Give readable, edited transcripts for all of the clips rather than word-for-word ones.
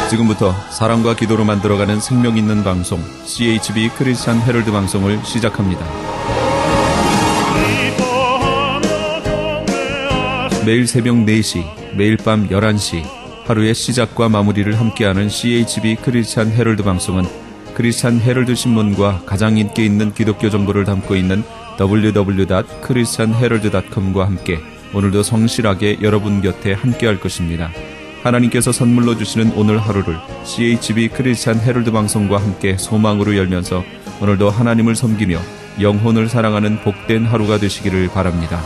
지금부터 사랑과 기도로 만들어가는 생명 있는 방송 CHB 크리스찬 헤럴드 방송을 시작합니다. 매일 새벽 4시, 매일 밤 11시 하루의 시작과 마무리를 함께하는 CHB 크리스찬 헤럴드 방송은 크리스찬 헤럴드 신문과 가장 인기 있는 기독교 정보를 담고 있는 www.christianherald.com과 함께 오늘도 성실하게 여러분 곁에 함께할 것입니다. 하나님께서 선물로 주시는 오늘 하루를 CHB 크리스찬 헤럴드 방송과 함께 소망으로 열면서 오늘도 하나님을 섬기며 영혼을 사랑하는 복된 하루가 되시기를 바랍니다.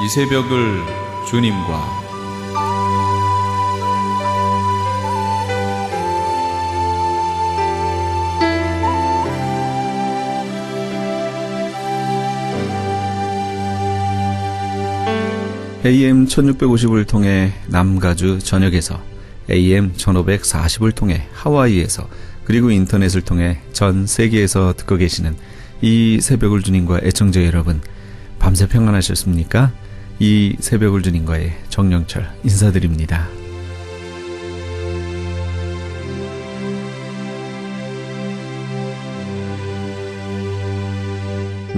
이 새벽을 주님과 AM 1650을 통해 남가주 전역에서, AM 1540을 통해 하와이에서, 그리고 인터넷을 통해 전 세계에서 듣고 계시는 이 새벽을 주님과 애청자 여러분, 밤새 평안하셨습니까? 이 새벽을 주님과의 정영철 인사드립니다.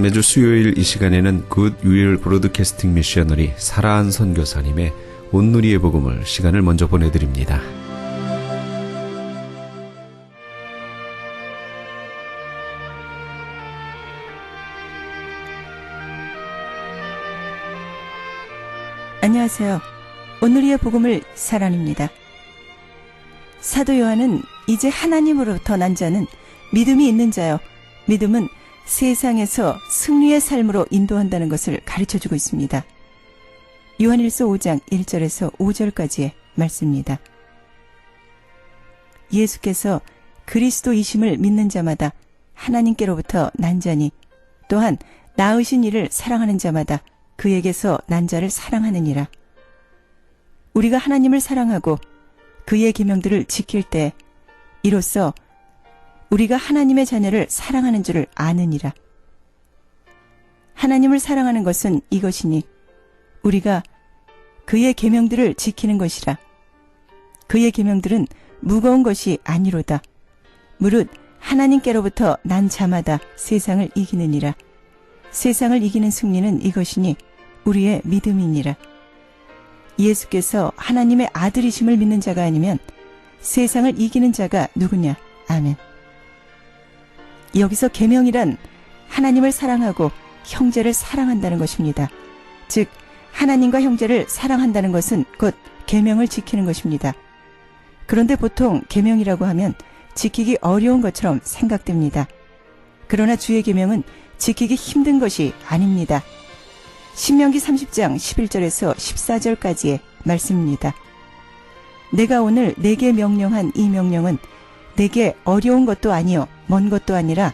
매주 수요일 이 시간에는 굿 윌 브로드캐스팅 미셔너리 사라한 선교사님의 온누리의 복음을 시간을 먼저 보내드립니다. 안녕하세요. 온누리의 복음을 사랑입니다. 사도 요한은 이제 하나님으로부터 난 자는 믿음이 있는 자요, 믿음은 세상에서 승리의 삶으로 인도한다는 것을 가르쳐주고 있습니다. 요한일서 5장 1절에서 5절까지의 말씀입니다. 예수께서 그리스도이심을 믿는 자마다 하나님께로부터 난 자니, 또한 낳으신 이를 사랑하는 자마다 그에게서 난 자를 사랑하느니라. 우리가 하나님을 사랑하고 그의 계명들을 지킬 때 이로써 우리가 하나님의 자녀를 사랑하는 줄을 아느니라. 하나님을 사랑하는 것은 이것이니 우리가 그의 계명들을 지키는 것이라. 그의 계명들은 무거운 것이 아니로다. 무릇 하나님께로부터 난 자마다 세상을 이기느니라. 세상을 이기는 승리는 이것이니 우리의 믿음이니라. 예수께서 하나님의 아들이심을 믿는 자가 아니면 세상을 이기는 자가 누구냐? 아멘. 여기서 계명이란 하나님을 사랑하고 형제를 사랑한다는 것입니다. 즉 하나님과 형제를 사랑한다는 것은 곧 계명을 지키는 것입니다. 그런데 보통 계명이라고 하면 지키기 어려운 것처럼 생각됩니다. 그러나 주의 계명은 지키기 힘든 것이 아닙니다. 신명기 30장 11절에서 14절까지의 말씀입니다. 내가 오늘 내게 명령한 이 명령은 내게 어려운 것도 아니요 먼 것도 아니라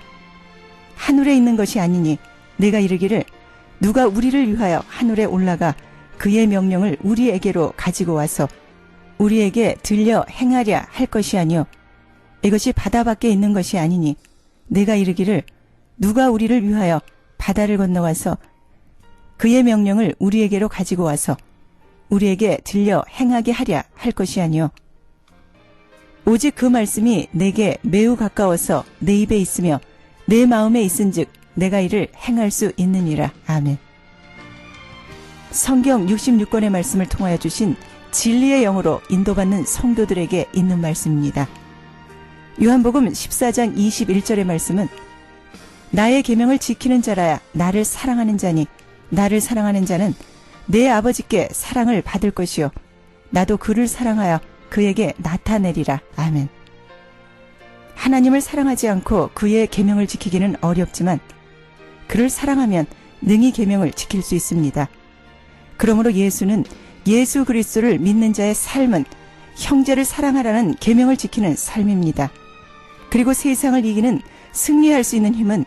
하늘에 있는 것이 아니니, 내가 이르기를 누가 우리를 위하여 하늘에 올라가 그의 명령을 우리에게로 가지고 와서 우리에게 들려 행하랴 할 것이 아니요 이것이 바다 밖에 있는 것이 아니니, 내가 이르기를 누가 우리를 위하여 바다를 건너와서 그의 명령을 우리에게로 가지고 와서 우리에게 들려 행하게 하랴 할 것이 아니요 오직 그 말씀이 내게 매우 가까워서 내 입에 있으며 내 마음에 있은즉 내가 이를 행할 수 있느니라. 아멘. 성경 66권의 말씀을 통하여 주신 진리의 영으로 인도받는 성도들에게 있는 말씀입니다. 요한복음 14장 21절의 말씀은 나의 계명을 지키는 자라야 나를 사랑하는 자니, 나를 사랑하는 자는 내 아버지께 사랑을 받을 것이요 나도 그를 사랑하여 그에게 나타내리라. 아멘. 하나님을 사랑하지 않고 그의 계명을 지키기는 어렵지만 그를 사랑하면 능히 계명을 지킬 수 있습니다. 그러므로 예수는 예수 그리스도를 믿는 자의 삶은 형제를 사랑하라는 계명을 지키는 삶입니다. 그리고 세상을 이기는 승리할 수 있는 힘은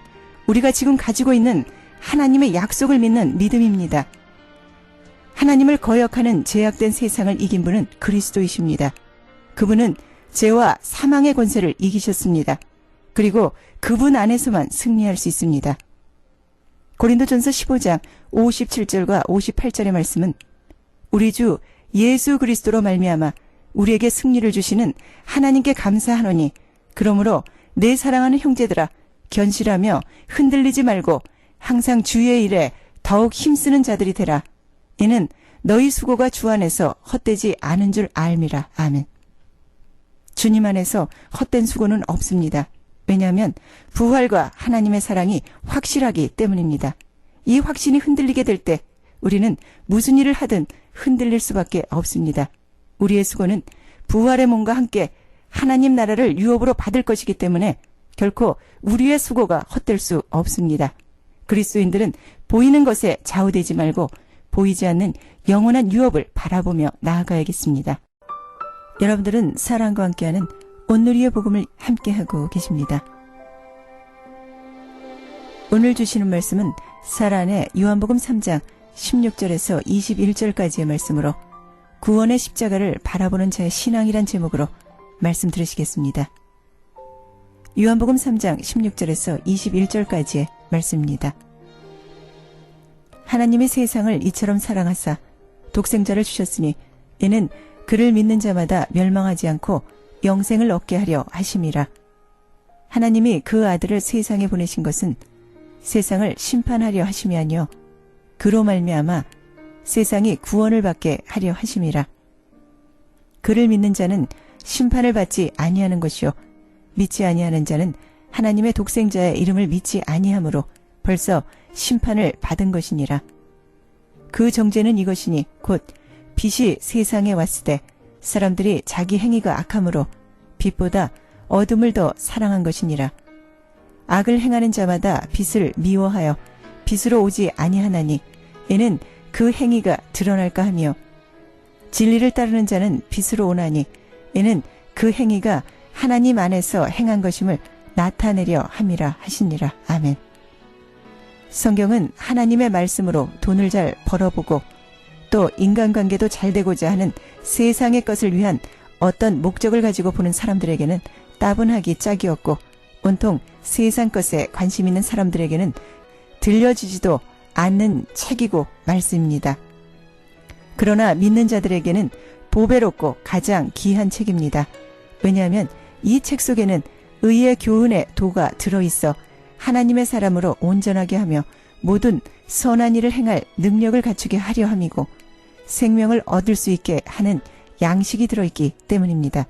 우리가 지금 가지고 있는 하나님의 약속을 믿는 믿음입니다. 하나님을 거역하는 죄악된 세상을 이긴 분은 그리스도이십니다. 그분은 죄와 사망의 권세를 이기셨습니다. 그리고 그분 안에서만 승리할 수 있습니다. 고린도전서 15장 57절과 58절의 말씀은 우리 주 예수 그리스도로 말미암아 우리에게 승리를 주시는 하나님께 감사하노니 그러므로 내 사랑하는 형제들아 견실하며 흔들리지 말고 항상 주의 일에 더욱 힘쓰는 자들이 되라. 이는 너희 수고가 주 안에서 헛되지 않은 줄 알미라. 아멘. 주님 안에서 헛된 수고는 없습니다. 왜냐하면 부활과 하나님의 사랑이 확실하기 때문입니다. 이 확신이 흔들리게 될 때 우리는 무슨 일을 하든 흔들릴 수밖에 없습니다. 우리의 수고는 부활의 몸과 함께 하나님 나라를 유업으로 받을 것이기 때문에 결코 우리의 수고가 헛될 수 없습니다. 그리스도인들은 보이는 것에 좌우되지 말고 보이지 않는 영원한 유업을 바라보며 나아가야겠습니다. 여러분들은 사랑과 함께하는 온누리의 복음을 함께하고 계십니다. 오늘 주시는 말씀은 사란의 요한복음 3장 16절에서 21절까지의 말씀으로 구원의 십자가를 바라보는 자의 신앙이란 제목으로 말씀 들으시겠습니다. 요한복음 3장 16절에서 21절까지의 말씀입니다. 하나님이 세상을 이처럼 사랑하사 독생자를 주셨으니 이는 그를 믿는 자마다 멸망하지 않고 영생을 얻게 하려 하심이라. 하나님이 그 아들을 세상에 보내신 것은 세상을 심판하려 하심이 아니요 그로 말미암아 세상이 구원을 받게 하려 하심이라. 그를 믿는 자는 심판을 받지 아니하는 것이요 믿지 아니하는 자는 하나님의 독생자의 이름을 믿지 아니하므로 벌써 심판을 받은 것이니라. 그 정죄는 이것이니 곧 빛이 세상에 왔을 때 사람들이 자기 행위가 악함으로 빛보다 어둠을 더 사랑한 것이니라. 악을 행하는 자마다 빛을 미워하여 빛으로 오지 아니하나니 이는 그 행위가 드러날까 하며 진리를 따르는 자는 빛으로 오나니 이는 그 행위가 하나님 안에서 행한 것임을 나타내려 함이라 하시니라. 아멘. 성경은 하나님의 말씀으로 돈을 잘 벌어보고 또 인간관계도 잘 되고자 하는 세상의 것을 위한 어떤 목적을 가지고 보는 사람들에게는 따분하기 짝이 없고 온통 세상 것에 관심 있는 사람들에게는 들려지지도 않는 책이고 말씀입니다. 그러나 믿는 자들에게는 보배롭고 가장 귀한 책입니다. 왜냐하면 이 책 속에는 의의 교훈의 도가 들어있어 하나님의 사람으로 온전하게 하며 모든 선한 일을 행할 능력을 갖추게 하려 함이고 생명을 얻을 수 있게 하는 양식이 들어있기 때문입니다.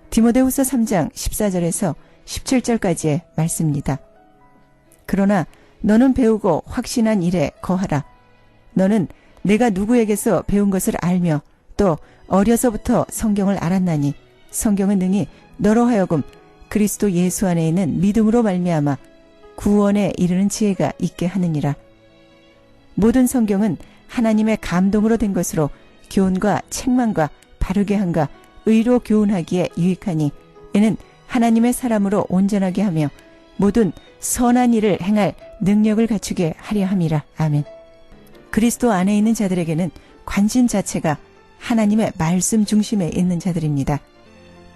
디모데후서 3장 14절에서 17절까지의 말씀입니다. 그러나 너는 배우고 확신한 일에 거하라. 너는 내가 누구에게서 배운 것을 알며 또 어려서부터 성경을 알았나니 성경은 능히 너로 하여금 그리스도 예수 안에 있는 믿음으로 말미암아 구원에 이르는 지혜가 있게 하느니라. 모든 성경은 하나님의 감동으로 된 것으로 교훈과 책망과 바르게 함과 의로 교훈하기에 유익하니 이는 하나님의 사람으로 온전하게 하며 모든 선한 일을 행할 능력을 갖추게 하려 함이라. 아멘. 그리스도 안에 있는 자들에게는 관심 자체가 하나님의 말씀 중심에 있는 자들입니다.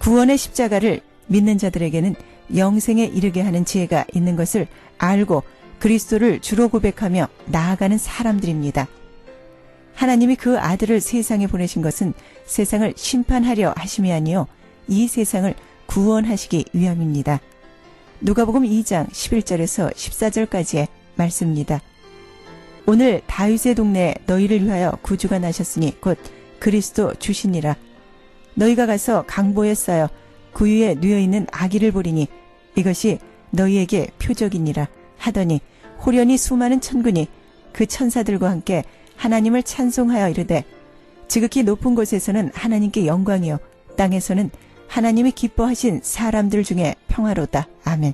구원의 십자가를 믿는 자들에게는 영생에 이르게 하는 지혜가 있는 것을 알고 그리스도를 주로 고백하며 나아가는 사람들입니다. 하나님이 그 아들을 세상에 보내신 것은 세상을 심판하려 하심이 아니요 이 세상을 구원하시기 위함입니다. 누가복음 2장 11절에서 14절까지의 말씀입니다. 오늘 다윗의 동네에 너희를 위하여 구주가 나셨으니 곧 그리스도 주시니라. 너희가 가서 강보에 쌓여 구유에 누워있는 아기를 보리니 이것이 너희에게 표적이니라 하더니 호련히 수많은 천군이 그 천사들과 함께 하나님을 찬송하여 이르되 지극히 높은 곳에서는 하나님께 영광이요 땅에서는 하나님이 기뻐하신 사람들 중에 평화로다. 아멘.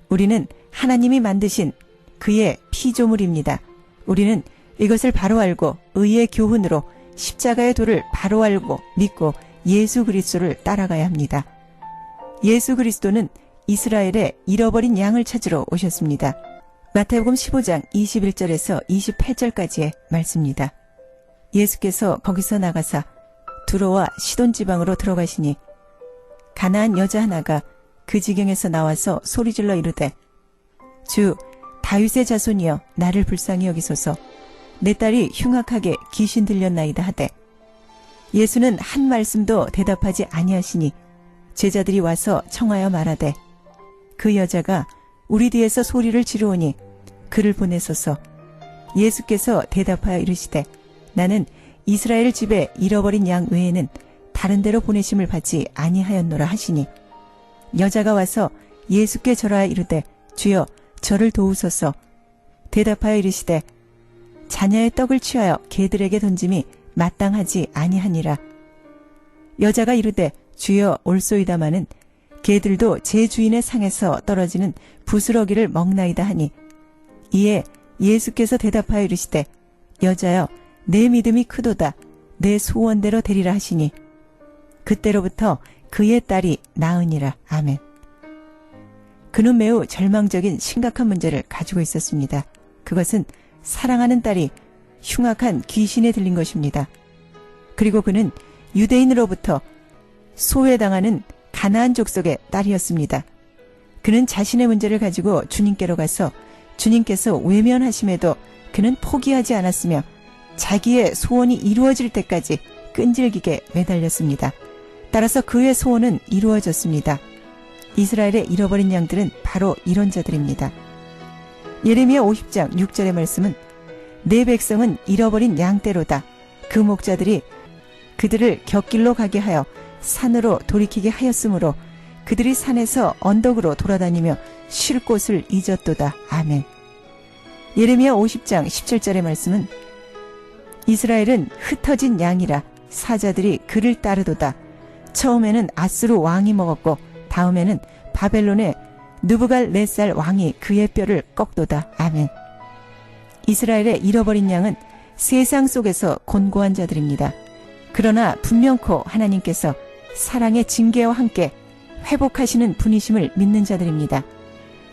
우리는 하나님이 만드신 그의 피조물입니다. 우리는 이것을 바로 알고 의의 교훈으로 십자가의 도를 바로 알고 믿고 예수 그리스도를 따라가야 합니다. 예수 그리스도는 이스라엘의 잃어버린 양을 찾으러 오셨습니다. 마태복음 15장 21절에서 28절까지의 말씀입니다. 예수께서 거기서 나가사 두로와 시돈 지방으로 들어가시니 가나안 여자 하나가 그 지경에서 나와서 소리질러 이르되 주 다윗의 자손이여 나를 불쌍히 여기소서 내 딸이 흉악하게 귀신 들렸나이다 하되 예수는 한 말씀도 대답하지 아니하시니 제자들이 와서 청하여 말하되 그 여자가 우리 뒤에서 소리를 지르오니 그를 보내소서. 예수께서 대답하여 이르시되 나는 이스라엘 집에 잃어버린 양 외에는 다른 데로 보내심을 받지 아니하였노라 하시니 여자가 와서 예수께 절하여 이르되 주여 저를 도우소서. 대답하여 이르시되 자녀의 떡을 취하여 개들에게 던짐이 마땅하지 아니하니라. 여자가 이르되 주여 올소이다마는 개들도 제 주인의 상에서 떨어지는 부스러기를 먹나이다 하니 이에 예수께서 대답하여 이르시되 여자여 내 믿음이 크도다 내 소원대로 되리라 하시니 그때로부터 그의 딸이 나으니라. 아멘. 그는 매우 절망적인 심각한 문제를 가지고 있었습니다. 그것은 사랑하는 딸이 흉악한 귀신에 들린 것입니다. 그리고 그는 유대인으로부터 소외당하는 가나안 족속의 딸이었습니다. 그는 자신의 문제를 가지고 주님께로 가서 주님께서 외면하심에도 그는 포기하지 않았으며 자기의 소원이 이루어질 때까지 끈질기게 매달렸습니다. 따라서 그의 소원은 이루어졌습니다. 이스라엘의 잃어버린 양들은 바로 이런 자들입니다. 예레미야 50장 6절의 말씀은 내 백성은 잃어버린 양떼로다. 그 목자들이 그들을 곁길로 가게 하여 산으로 돌이키게 하였으므로 그들이 산에서 언덕으로 돌아다니며 쉴 곳을 잊었도다. 아멘. 예레미야 50장 17절의 말씀은 이스라엘은 흩어진 양이라 사자들이 그를 따르도다. 처음에는 아스루 왕이 먹었고 다음에는 바벨론의 느부갈네살 왕이 그의 뼈를 꺾도다. 아멘. 이스라엘의 잃어버린 양은 세상 속에서 곤고한 자들입니다. 그러나 분명코 하나님께서 사랑의 징계와 함께 회복하시는 분이심을 믿는 자들입니다.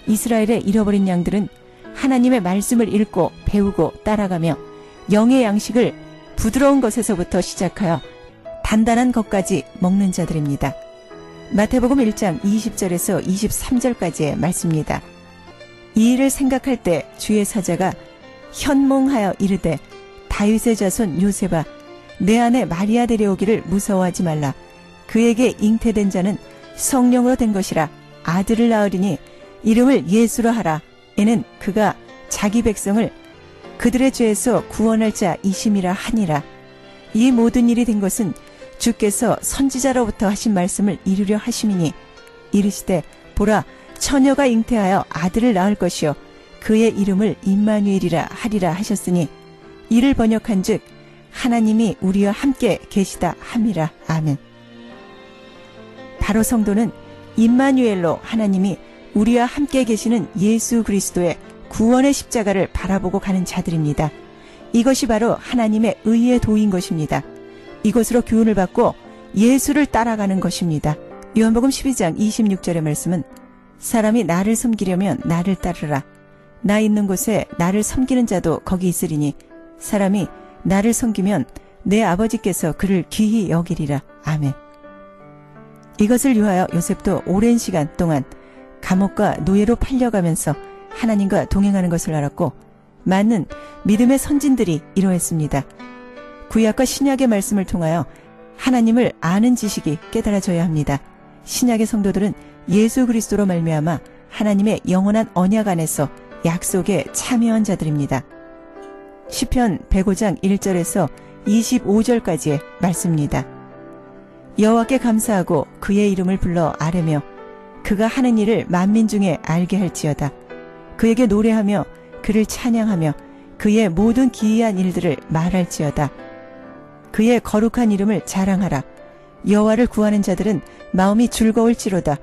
이스라엘의 잃어버린 양들은 하나님의 말씀을 읽고 배우고 따라가며 영의 양식을 부드러운 것에서부터 시작하여 단단한 것까지 먹는 자들입니다. 마태복음 1장 20절에서 23절까지의 말씀입니다. 이 일을 생각할 때 주의 사자가 현몽하여 이르되 다윗의 자손 요셉아 내 안에 마리아 데려오기를 무서워하지 말라. 그에게 잉태된 자는 성령으로 된 것이라. 아들을 낳으리니 이름을 예수로 하라. 이는 그가 자기 백성을 그들의 죄에서 구원할 자이심이라 하니라. 이 모든 일이 된 것은 주께서 선지자로부터 하신 말씀을 이루려 하심이니 이르시되 보라 처녀가 잉태하여 아들을 낳을 것이요 그의 이름을 임마누엘이라 하리라 하셨으니 이를 번역한즉 하나님이 우리와 함께 계시다 함이라. 아멘. 바로 성도는 임마누엘로 하나님이 우리와 함께 계시는 예수 그리스도의 구원의 십자가를 바라보고 가는 자들입니다. 이것이 바로 하나님의 의의 도인 것입니다. 이것으로 교훈을 받고 예수를 따라가는 것입니다. 요한복음 12장 26절의 말씀은 사람이 나를 섬기려면 나를 따르라. 나 있는 곳에 나를 섬기는 자도 거기 있으리니 사람이 나를 섬기면 내 아버지께서 그를 귀히 여기리라. 아멘. 이것을 위하여 요셉도 오랜 시간 동안 감옥과 노예로 팔려가면서 하나님과 동행하는 것을 알았고 많은 믿음의 선진들이 이러했습니다. 구약과 신약의 말씀을 통하여 하나님을 아는 지식이 깨달아져야 합니다. 신약의 성도들은 예수 그리스도로 말미암아 하나님의 영원한 언약 안에서 약속에 참여한 자들입니다. 시편 105장 1절에서 25절까지의 말씀입니다. 여호와께 감사하고 그의 이름을 불러 아뢰며 그가 하는 일을 만민 중에 알게 할지어다. 그에게 노래하며 그를 찬양하며 그의 모든 기이한 일들을 말할지어다. 그의 거룩한 이름을 자랑하라. 여호와를 구하는 자들은 마음이 즐거울지로다.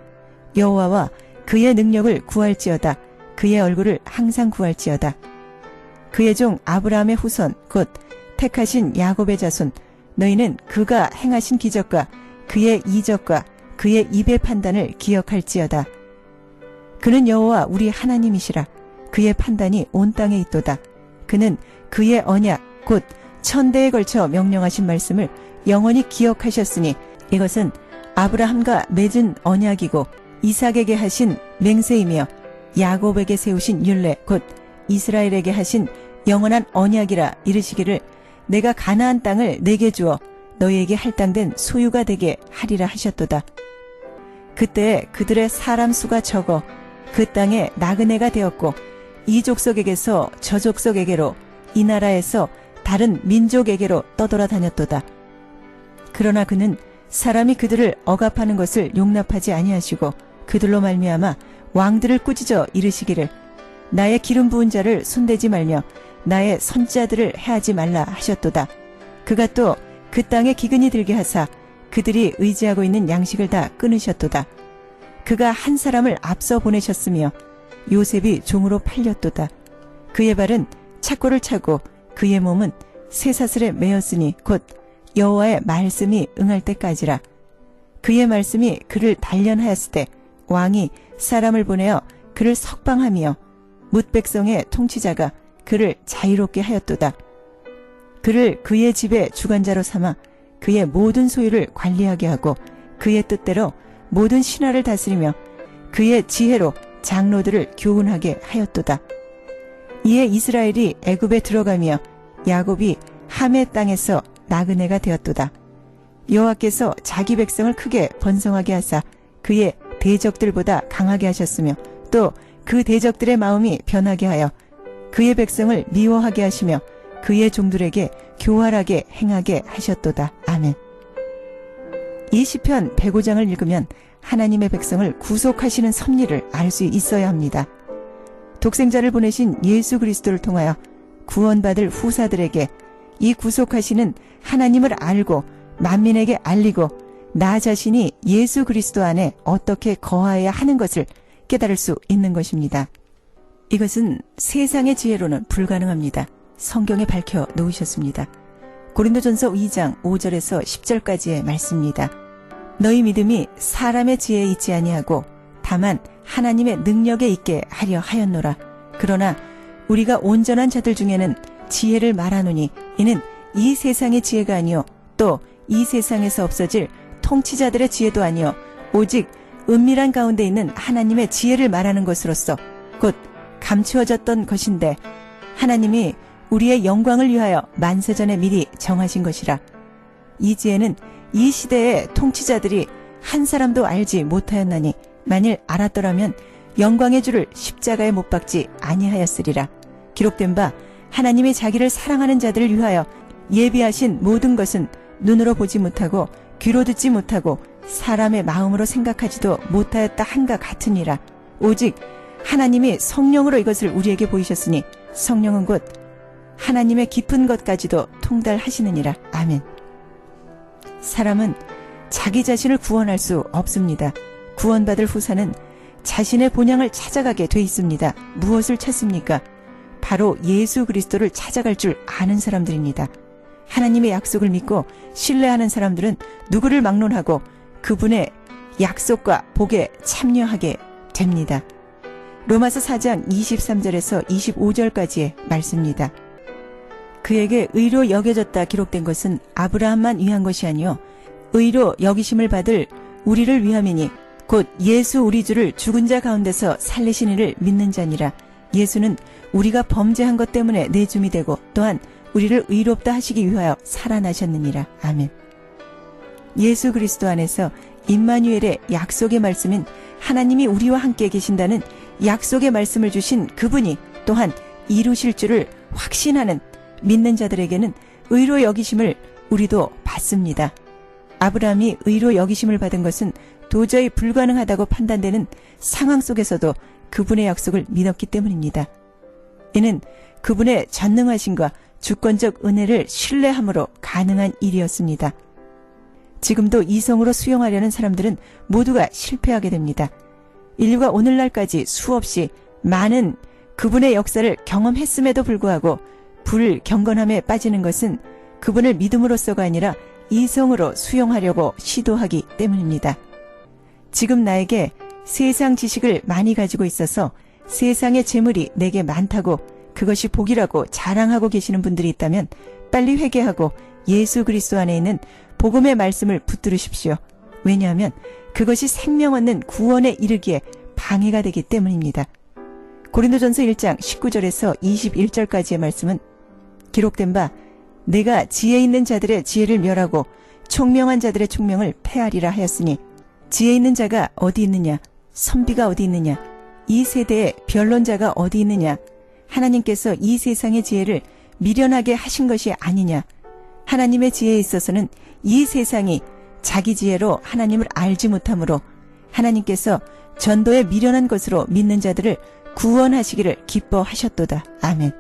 여호와와 그의 능력을 구할지어다. 그의 얼굴을 항상 구할지어다. 그의 종 아브라함의 후손 곧 택하신 야곱의 자손 너희는 그가 행하신 기적과 그의 이적과 그의 입의 판단을 기억할지어다. 그는 여호와 우리 하나님이시라. 그의 판단이 온 땅에 있도다. 그는 그의 언약 곧 천대에 걸쳐 명령하신 말씀을 영원히 기억하셨으니 이것은 아브라함과 맺은 언약이고 이삭에게 하신 맹세이며 야곱에게 세우신 율례 곧 이스라엘에게 하신 영원한 언약이라 이르시기를 내가 가나안 땅을 내게 주어 너희에게 할당된 소유가 되게 하리라 하셨도다. 그때 그들의 사람 수가 적어 그 땅에 나그네가 되었고 이 족속에게서 저 족속에게로 이 나라에서 다른 민족에게로 떠돌아 다녔도다. 그러나 그는 사람이 그들을 억압하는 것을 용납하지 아니하시고 그들로 말미암아 왕들을 꾸짖어 이르시기를 나의 기름 부은 자를 손대지 말며 나의 선자들을 해하지 말라 하셨도다. 그가 또 그 땅에 기근이 들게 하사 그들이 의지하고 있는 양식을 다 끊으셨도다. 그가 한 사람을 앞서 보내셨으며 요셉이 종으로 팔렸도다. 그의 발은 착고를 차고 그의 몸은 쇠사슬에 매였으니 곧 여호와의 말씀이 응할 때까지라. 그의 말씀이 그를 단련하였을 때 왕이 사람을 보내어 그를 석방하며 뭇 백성의 통치자가 그를 자유롭게 하였도다. 그를 그의 집의 주관자로 삼아 그의 모든 소유를 관리하게 하고 그의 뜻대로 모든 신하를 다스리며 그의 지혜로 장로들을 교훈하게 하였도다. 이에 이스라엘이 애굽에 들어가며 야곱이 함의 땅에서 나그네가 되었도다. 여호와께서 자기 백성을 크게 번성하게 하사 그의 대적들보다 강하게 하셨으며 또 그 대적들의 마음이 변하게 하여 그의 백성을 미워하게 하시며 그의 종들에게 교활하게 행하게 하셨도다. 아멘. 이 시편 105장을 읽으면 하나님의 백성을 구속하시는 섭리를 알 수 있어야 합니다. 독생자를 보내신 예수 그리스도를 통하여 구원받을 후사들에게 이 구속하시는 하나님을 알고 만민에게 알리고 나 자신이 예수 그리스도 안에 어떻게 거하여야 하는 것을 깨달을 수 있는 것입니다. 이것은 세상의 지혜로는 불가능합니다. 성경에 밝혀 놓으셨습니다. 고린도전서 2장 5절에서 10절까지의 말씀입니다. 너희 믿음이 사람의 지혜에 있지 아니하고 다만 하나님의 능력에 있게 하려 하였노라. 그러나 우리가 온전한 자들 중에는 지혜를 말하노니 이는 이 세상의 지혜가 아니요 또 이 세상에서 없어질 통치자들의 지혜도 아니요 오직 은밀한 가운데 있는 하나님의 지혜를 말하는 것으로서 곧 감추어졌던 것인데 하나님이 우리의 영광을 위하여 만세전에 미리 정하신 것이라. 이 지혜는 이 시대의 통치자들이 한 사람도 알지 못하였나니 만일 알았더라면 영광의 주를 십자가에 못 박지 아니하였으리라. 기록된 바 하나님이 자기를 사랑하는 자들을 위하여 예비하신 모든 것은 눈으로 보지 못하고 귀로 듣지 못하고 사람의 마음으로 생각하지도 못하였다 한가 같으니라. 오직 하나님이 성령으로 이것을 우리에게 보이셨으니 성령은 곧 하나님의 깊은 것까지도 통달하시느니라. 아멘. 사람은 자기 자신을 구원할 수 없습니다. 구원받을 후사는 자신의 본향을 찾아가게 돼 있습니다. 무엇을 찾습니까? 바로 예수 그리스도를 찾아갈 줄 아는 사람들입니다. 하나님의 약속을 믿고 신뢰하는 사람들은 누구를 막론하고 그분의 약속과 복에 참여하게 됩니다. 로마서 4장 23절에서 25절까지의 말씀입니다. 그에게 의로 여겨졌다 기록된 것은 아브라함만 위한 것이 아니요 의로 여기심을 받을 우리를 위함이니 곧 예수 우리 주를 죽은 자 가운데서 살리신 이를 믿는 자니라. 예수는 우리가 범죄한 것 때문에 내줌이 되고 또한 우리를 의롭다 하시기 위하여 살아나셨느니라. 아멘. 예수 그리스도 안에서 임마누엘의 약속의 말씀인 하나님이 우리와 함께 계신다는 약속의 말씀을 주신 그분이 또한 이루실 줄을 확신하는 믿는 자들에게는 의로 여기심을 우리도 받습니다. 아브라함이 의로 여기심을 받은 것은 도저히 불가능하다고 판단되는 상황 속에서도 그분의 약속을 믿었기 때문입니다. 이는 그분의 전능하심과 주권적 은혜를 신뢰함으로 가능한 일이었습니다. 지금도 이성으로 수용하려는 사람들은 모두가 실패하게 됩니다. 인류가 오늘날까지 수없이 많은 그분의 역사를 경험했음에도 불구하고 불경건함에 빠지는 것은 그분을 믿음으로써가 아니라 이성으로 수용하려고 시도하기 때문입니다. 지금 나에게 세상 지식을 많이 가지고 있어서 세상의 재물이 내게 많다고 그것이 복이라고 자랑하고 계시는 분들이 있다면 빨리 회개하고 예수 그리스도 안에 있는 복음의 말씀을 붙들으십시오. 왜냐하면 그것이 생명 얻는 구원에 이르기에 방해가 되기 때문입니다. 고린도전서 1장 19절에서 21절까지의 말씀은 기록된 바 내가 지혜 있는 자들의 지혜를 멸하고 총명한 자들의 총명을 패하리라 하였으니 지혜 있는 자가 어디 있느냐? 선비가 어디 있느냐? 이 세대의 변론자가 어디 있느냐? 하나님께서 이 세상의 지혜를 미련하게 하신 것이 아니냐? 하나님의 지혜에 있어서는 이 세상이 자기 지혜로 하나님을 알지 못하므로 하나님께서 전도에 미련한 것으로 믿는 자들을 구원하시기를 기뻐하셨도다. 아멘.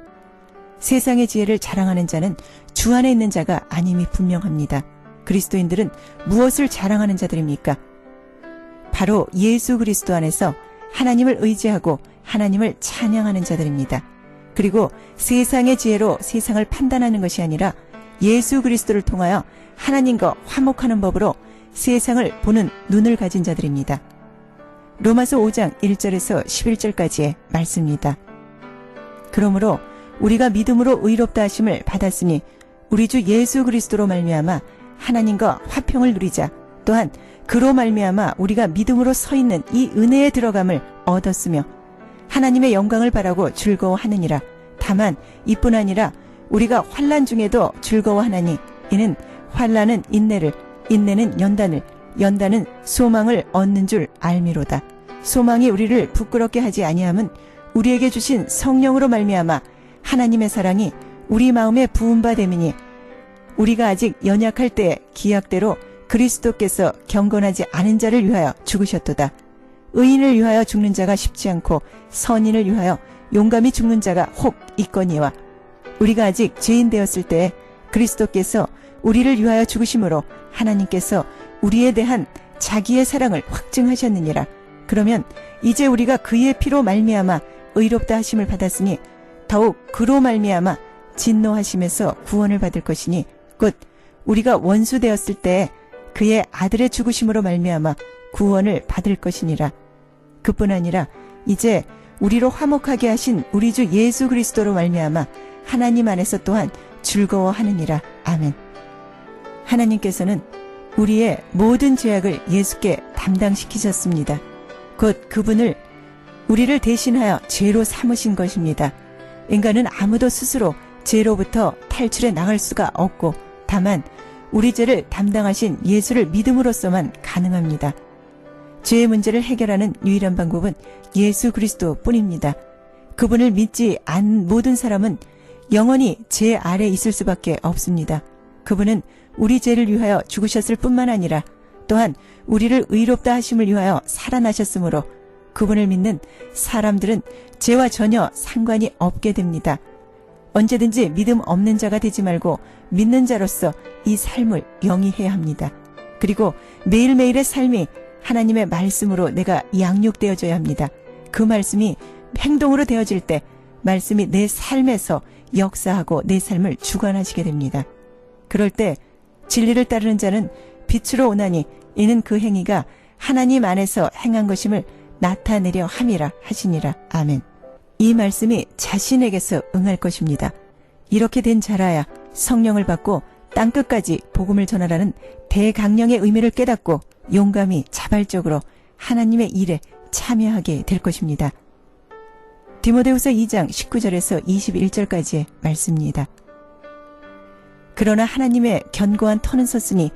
세상의 지혜를 자랑하는 자는 주 안에 있는 자가 아님이 분명합니다. 그리스도인들은 무엇을 자랑하는 자들입니까? 바로 예수 그리스도 안에서 하나님을 의지하고 하나님을 찬양하는 자들입니다. 그리고 세상의 지혜로 세상을 판단하는 것이 아니라 예수 그리스도를 통하여 하나님과 화목하는 법으로 세상을 보는 눈을 가진 자들입니다. 로마서 5장 1절에서 11절까지의 말씀입니다. 그러므로 우리가 믿음으로 의롭다 하심을 받았으니 우리 주 예수 그리스도로 말미암아 하나님과 화평을 누리자. 또한 그로 말미암아 우리가 믿음으로 서 있는 이 은혜에 들어감을 얻었으며 하나님의 영광을 바라고 즐거워하느니라. 다만 이뿐 아니라 우리가 환난 중에도 즐거워하나니 이는 환난은 인내를, 인내는 연단을, 연단은 소망을 얻는 줄 알미로다. 소망이 우리를 부끄럽게 하지 아니함은 우리에게 주신 성령으로 말미암아 하나님의 사랑이 우리 마음에 부은 바 됨이니 우리가 아직 연약할 때에 기약대로 그리스도께서 경건하지 않은 자를 위하여 죽으셨도다. 의인을 위하여 죽는 자가 쉽지 않고 선인을 위하여 용감히 죽는 자가 혹 있거니와 우리가 아직 죄인 되었을 때에 그리스도께서 우리를 위하여 죽으심으로 하나님께서 우리에 대한 자기의 사랑을 확증하셨느니라. 그러면 이제 우리가 그의 피로 말미암아 의롭다 하심을 받았으니 더욱 그로 말미암아 진노하심에서 구원을 받을 것이니 곧 우리가 원수 되었을 때에 그의 아들의 죽으심으로 말미암아 구원을 받을 것이니라. 그뿐 아니라 이제 우리로 화목하게 하신 우리 주 예수 그리스도로 말미암아 하나님 안에서 또한 즐거워하느니라. 아멘. 하나님께서는 우리의 모든 죄악을 예수께 담당시키셨습니다. 곧 그분을 우리를 대신하여 죄로 삼으신 것입니다. 인간은 아무도 스스로 죄로부터 탈출해 나갈 수가 없고 다만 우리 죄를 담당하신 예수를 믿음으로써만 가능합니다. 죄의 문제를 해결하는 유일한 방법은 예수 그리스도 뿐입니다. 그분을 믿지 않은 모든 사람은 영원히 죄 아래 있을 수밖에 없습니다. 그분은 우리 죄를 위하여 죽으셨을 뿐만 아니라 또한 우리를 의롭다 하심을 위하여 살아나셨으므로 그분을 믿는 사람들은 죄와 전혀 상관이 없게 됩니다. 언제든지 믿음 없는 자가 되지 말고 믿는 자로서 이 삶을 영위해야 합니다. 그리고 매일매일의 삶이 하나님의 말씀으로 내가 양육되어져야 합니다. 그 말씀이 행동으로 되어질 때 말씀이 내 삶에서 역사하고 내 삶을 주관하시게 됩니다. 그럴 때 진리를 따르는 자는 빛으로 오나니 이는 그 행위가 하나님 안에서 행한 것임을 나타내려 함이라 하시니라. 아멘. 이 말씀이 자신에게서 응할 것입니다. 이렇게 된 자라야 성령을 받고 땅끝까지 복음을 전하라는 대강령의 의미를 깨닫고 용감히 자발적으로 하나님의 일에 참여하게 될 것입니다. 디모데후서 2장 19절에서 21절까지의 말씀입니다. 그러나 하나님의 견고한 터는 섰으니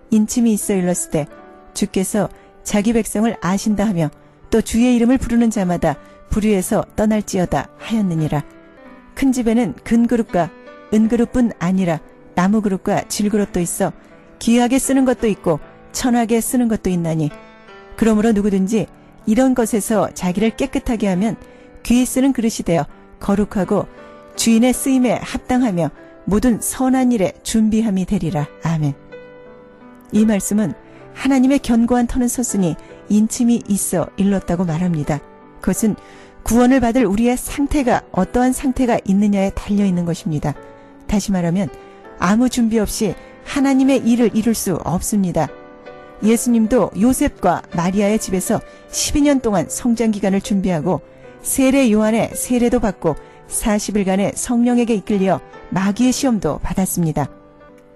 인침이 있어 일렀으되 주께서 자기 백성을 아신다 하며 또 주의 이름을 부르는 자마다 불의에서 떠날지어다 하였느니라. 큰 집에는 금 그릇과 은그릇뿐 아니라 나무 그릇과 질그릇도 있어 귀하게 쓰는 것도 있고 천하게 쓰는 것도 있나니 그러므로 누구든지 이런 것에서 자기를 깨끗하게 하면 귀히 쓰는 그릇이 되어 거룩하고 주인의 쓰임에 합당하며 모든 선한 일에 준비함이 되리라. 아멘. 이 말씀은 하나님의 견고한 터는 섰으니 인침이 있어 일렀다고 말합니다. 그것은 구원을 받을 우리의 상태가 어떠한 상태가 있느냐에 달려있는 것입니다. 다시 말하면 아무 준비 없이 하나님의 일을 이룰 수 없습니다. 예수님도 요셉과 마리아의 집에서 12년 동안 성장기간을 준비하고 세례 요한의 세례도 받고 40일간의 성령에게 이끌려 마귀의 시험도 받았습니다.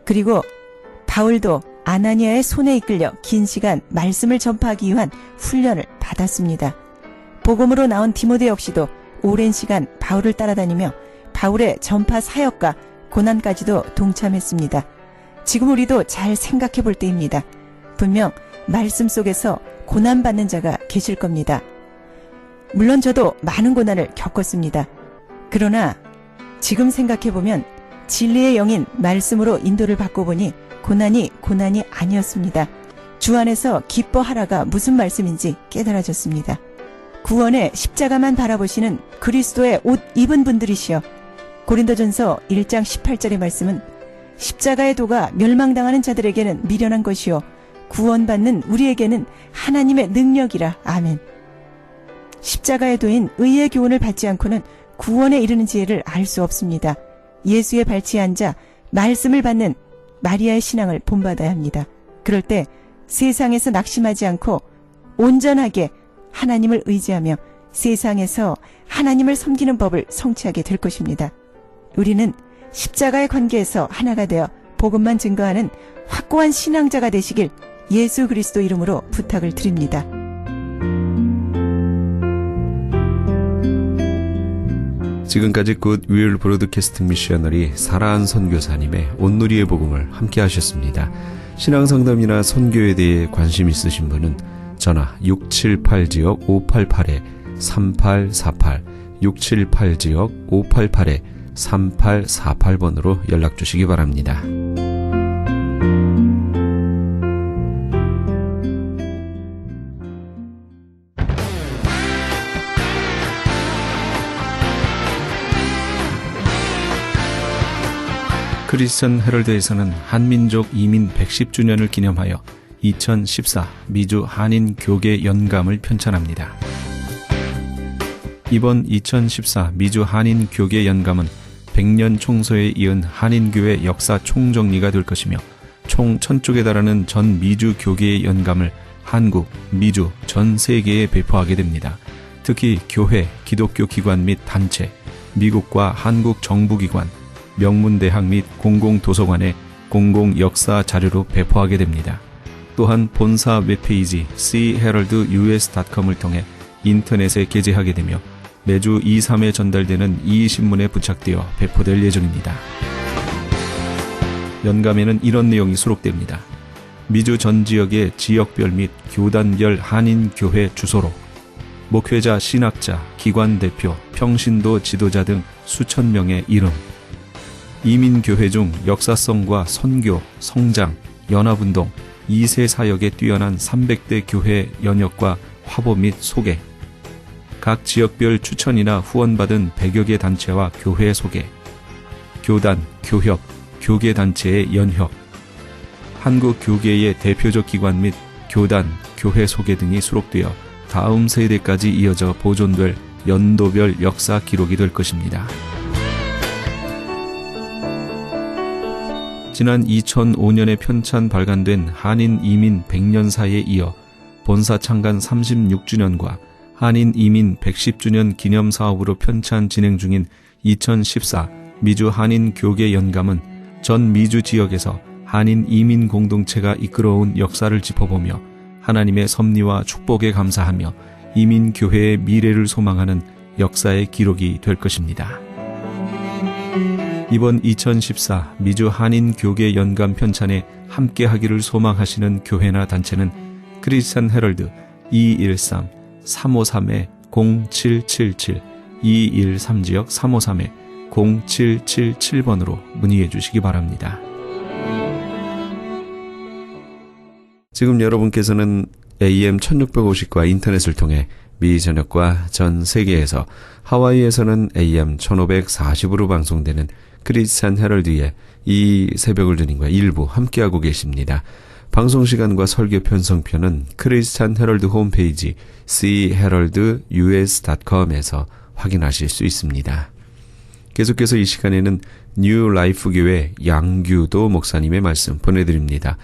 그리고 바울도 아나니아의 손에 이끌려 긴 시간 말씀을 전파하기 위한 훈련을 받았습니다. 복음으로 나온 디모데 역시도 오랜 시간 바울을 따라다니며 바울의 전파 사역과 고난까지도 동참했습니다. 지금 우리도 잘 생각해 볼 때입니다. 분명 말씀 속에서 고난받는 자가 계실 겁니다. 물론 저도 많은 고난을 겪었습니다. 그러나 지금 생각해 보면 진리의 영인 말씀으로 인도를 받고 보니 고난이 아니었습니다. 주 안에서 기뻐하라가 무슨 말씀인지 깨달아졌습니다. 구원의 십자가만 바라보시는 그리스도의 옷 입은 분들이시여. 고린도전서 1장 18절의 말씀은 십자가의 도가 멸망당하는 자들에게는 미련한 것이요 구원받는 우리에게는 하나님의 능력이라. 아멘. 십자가의 도인 의의 교훈을 받지 않고는 구원에 이르는 지혜를 알 수 없습니다. 예수의 발치에 앉아 말씀을 받는 마리아의 신앙을 본받아야 합니다. 그럴 때 세상에서 낙심하지 않고 온전하게 하나님을 의지하며 세상에서 하나님을 섬기는 법을 성취하게 될 것입니다. 우리는 십자가의 관계에서 하나가 되어 복음만 증거하는 확고한 신앙자가 되시길 예수 그리스도 이름으로 부탁을 드립니다. 지금까지 굿윌 브로드캐스팅 미셔너리 사라한 선교사님의 온누리의 복음을 함께 하셨습니다. 신앙상담이나 선교에 대해 관심 있으신 분은 전화 678지역 588-3848 678지역 588-3848번으로 연락 주시기 바랍니다. 크리스천 헤럴드에서는 한민족 이민 110주년을 기념하여 2014 미주 한인 교계 연감을 편찬합니다. 이번 2014 미주 한인 교계 연감은 100년 총서에 이은 한인교회 역사 총정리가 될 것이며 총 1000쪽에 달하는 전 미주 교계의 연감을 한국, 미주, 전 세계에 배포하게 됩니다. 특히 교회, 기독교 기관 및 단체, 미국과 한국 정부기관, 명문대학 및 공공도서관에 공공역사 자료로 배포하게 됩니다. 또한 본사 웹페이지 cheraldus.com을 통해 인터넷에 게재하게 되며 매주 2, 3회 전달되는 이 신문에 부착되어 배포될 예정입니다. 연감에는 이런 내용이 수록됩니다. 미주 전 지역의 지역별 및 교단별 한인교회 주소로 목회자, 신학자, 기관 대표, 평신도 지도자 등 수천 명의 이름, 이민교회 중 역사성과 선교, 성장, 연합운동, 2세 사역에 뛰어난 300대 교회 연역과 화보 및 소개, 각 지역별 추천이나 후원받은 100여 개 단체와 교회 소개, 교단, 교협, 교계단체의 연협, 한국 교계의 대표적 기관 및 교단, 교회 소개 등이 수록되어 다음 세대까지 이어져 보존될 연도별 역사 기록이 될 것입니다. 지난 2005년에 편찬 발간된 한인 이민 100년사에 이어 본사 창간 36주년과 한인 이민 110주년 기념사업으로 편찬 진행 중인 2014 미주 한인 교계 연감은 전 미주 지역에서 한인 이민 공동체가 이끌어온 역사를 짚어보며 하나님의 섭리와 축복에 감사하며 이민 교회의 미래를 소망하는 역사의 기록이 될 것입니다. 이번 2014 미주 한인 교계 연감 편찬에 함께하기를 소망하시는 교회나 단체는 크리스천 헤럴드 213-353-0777 213지역 353-0777번으로 문의해 주시기 바랍니다. 지금 여러분께서는 AM 1650과 인터넷을 통해 미 전역과 전 세계에서 하와이에서는 AM 1540으로 방송되는 크리스찬 헤럴드의 이 새벽을 주님과 일부 함께하고 계십니다. 방송시간과 설교 편성편은 크리스찬 헤럴드 홈페이지 cheraldus.com에서 확인하실 수 있습니다. 계속해서 이 시간에는 뉴 라이프 교회 양규도 목사님의 말씀 보내드립니다.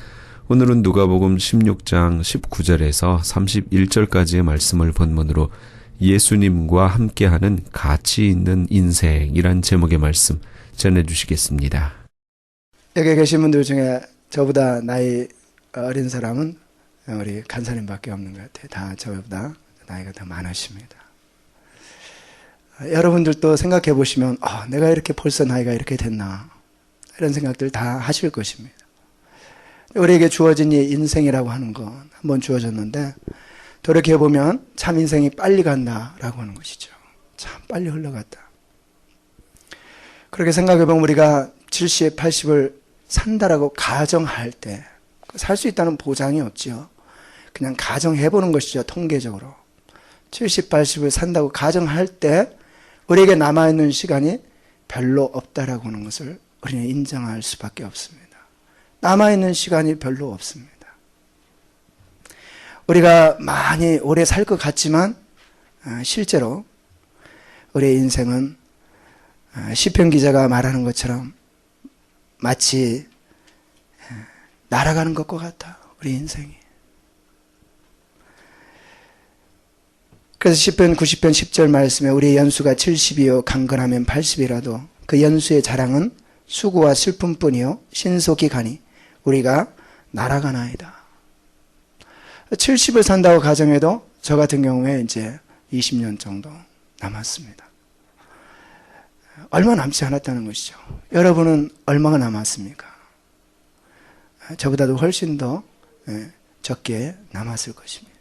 오늘은 누가복음 16장 19절에서 31절까지의 말씀을 본문으로 예수님과 함께하는 가치 있는 인생이란 제목의 말씀 전해주시겠습니다. 여기 계신 분들 중에 저보다 나이 어린 사람은 우리 간사님밖에 없는 것 같아요. 다 저보다 나이가 더 많으십니다. 여러분들도 생각해 보시면 내가 이렇게 벌써 나이가 이렇게 됐나 이런 생각들 다 하실 것입니다. 우리에게 주어진 이 인생이라고 하는 건 한번 주어졌는데 돌이켜보면 참 인생이 빨리 간다라고 하는 것이죠. 참 빨리 흘러갔다. 그렇게 생각해보면 우리가 70, 80을 산다라고 가정할 때 살 수 있다는 보장이 없지요. 그냥 가정해보는 것이죠. 통계적으로. 70, 80을 산다고 가정할 때 우리에게 남아있는 시간이 별로 없다라고 하는 것을 우리는 인정할 수밖에 없습니다. 남아있는 시간이 별로 없습니다. 우리가 많이 오래 살 것 같지만 실제로 우리의 인생은 시편 기자가 말하는 것처럼 마치 날아가는 것과 같다. 우리 인생이. 그래서 시편 90편 10절 말씀에 우리의 연수가 70이요 강건하면 80이라도 그 연수의 자랑은 수고와 슬픔뿐이요 신속히 가니 우리가 날아가나이다. 70을 산다고 가정해도 저 같은 경우에 이제 20년 정도 남았습니다. 얼마 남지 않았다는 것이죠. 여러분은 얼마가 남았습니까? 저보다도 훨씬 더 적게 남았을 것입니다.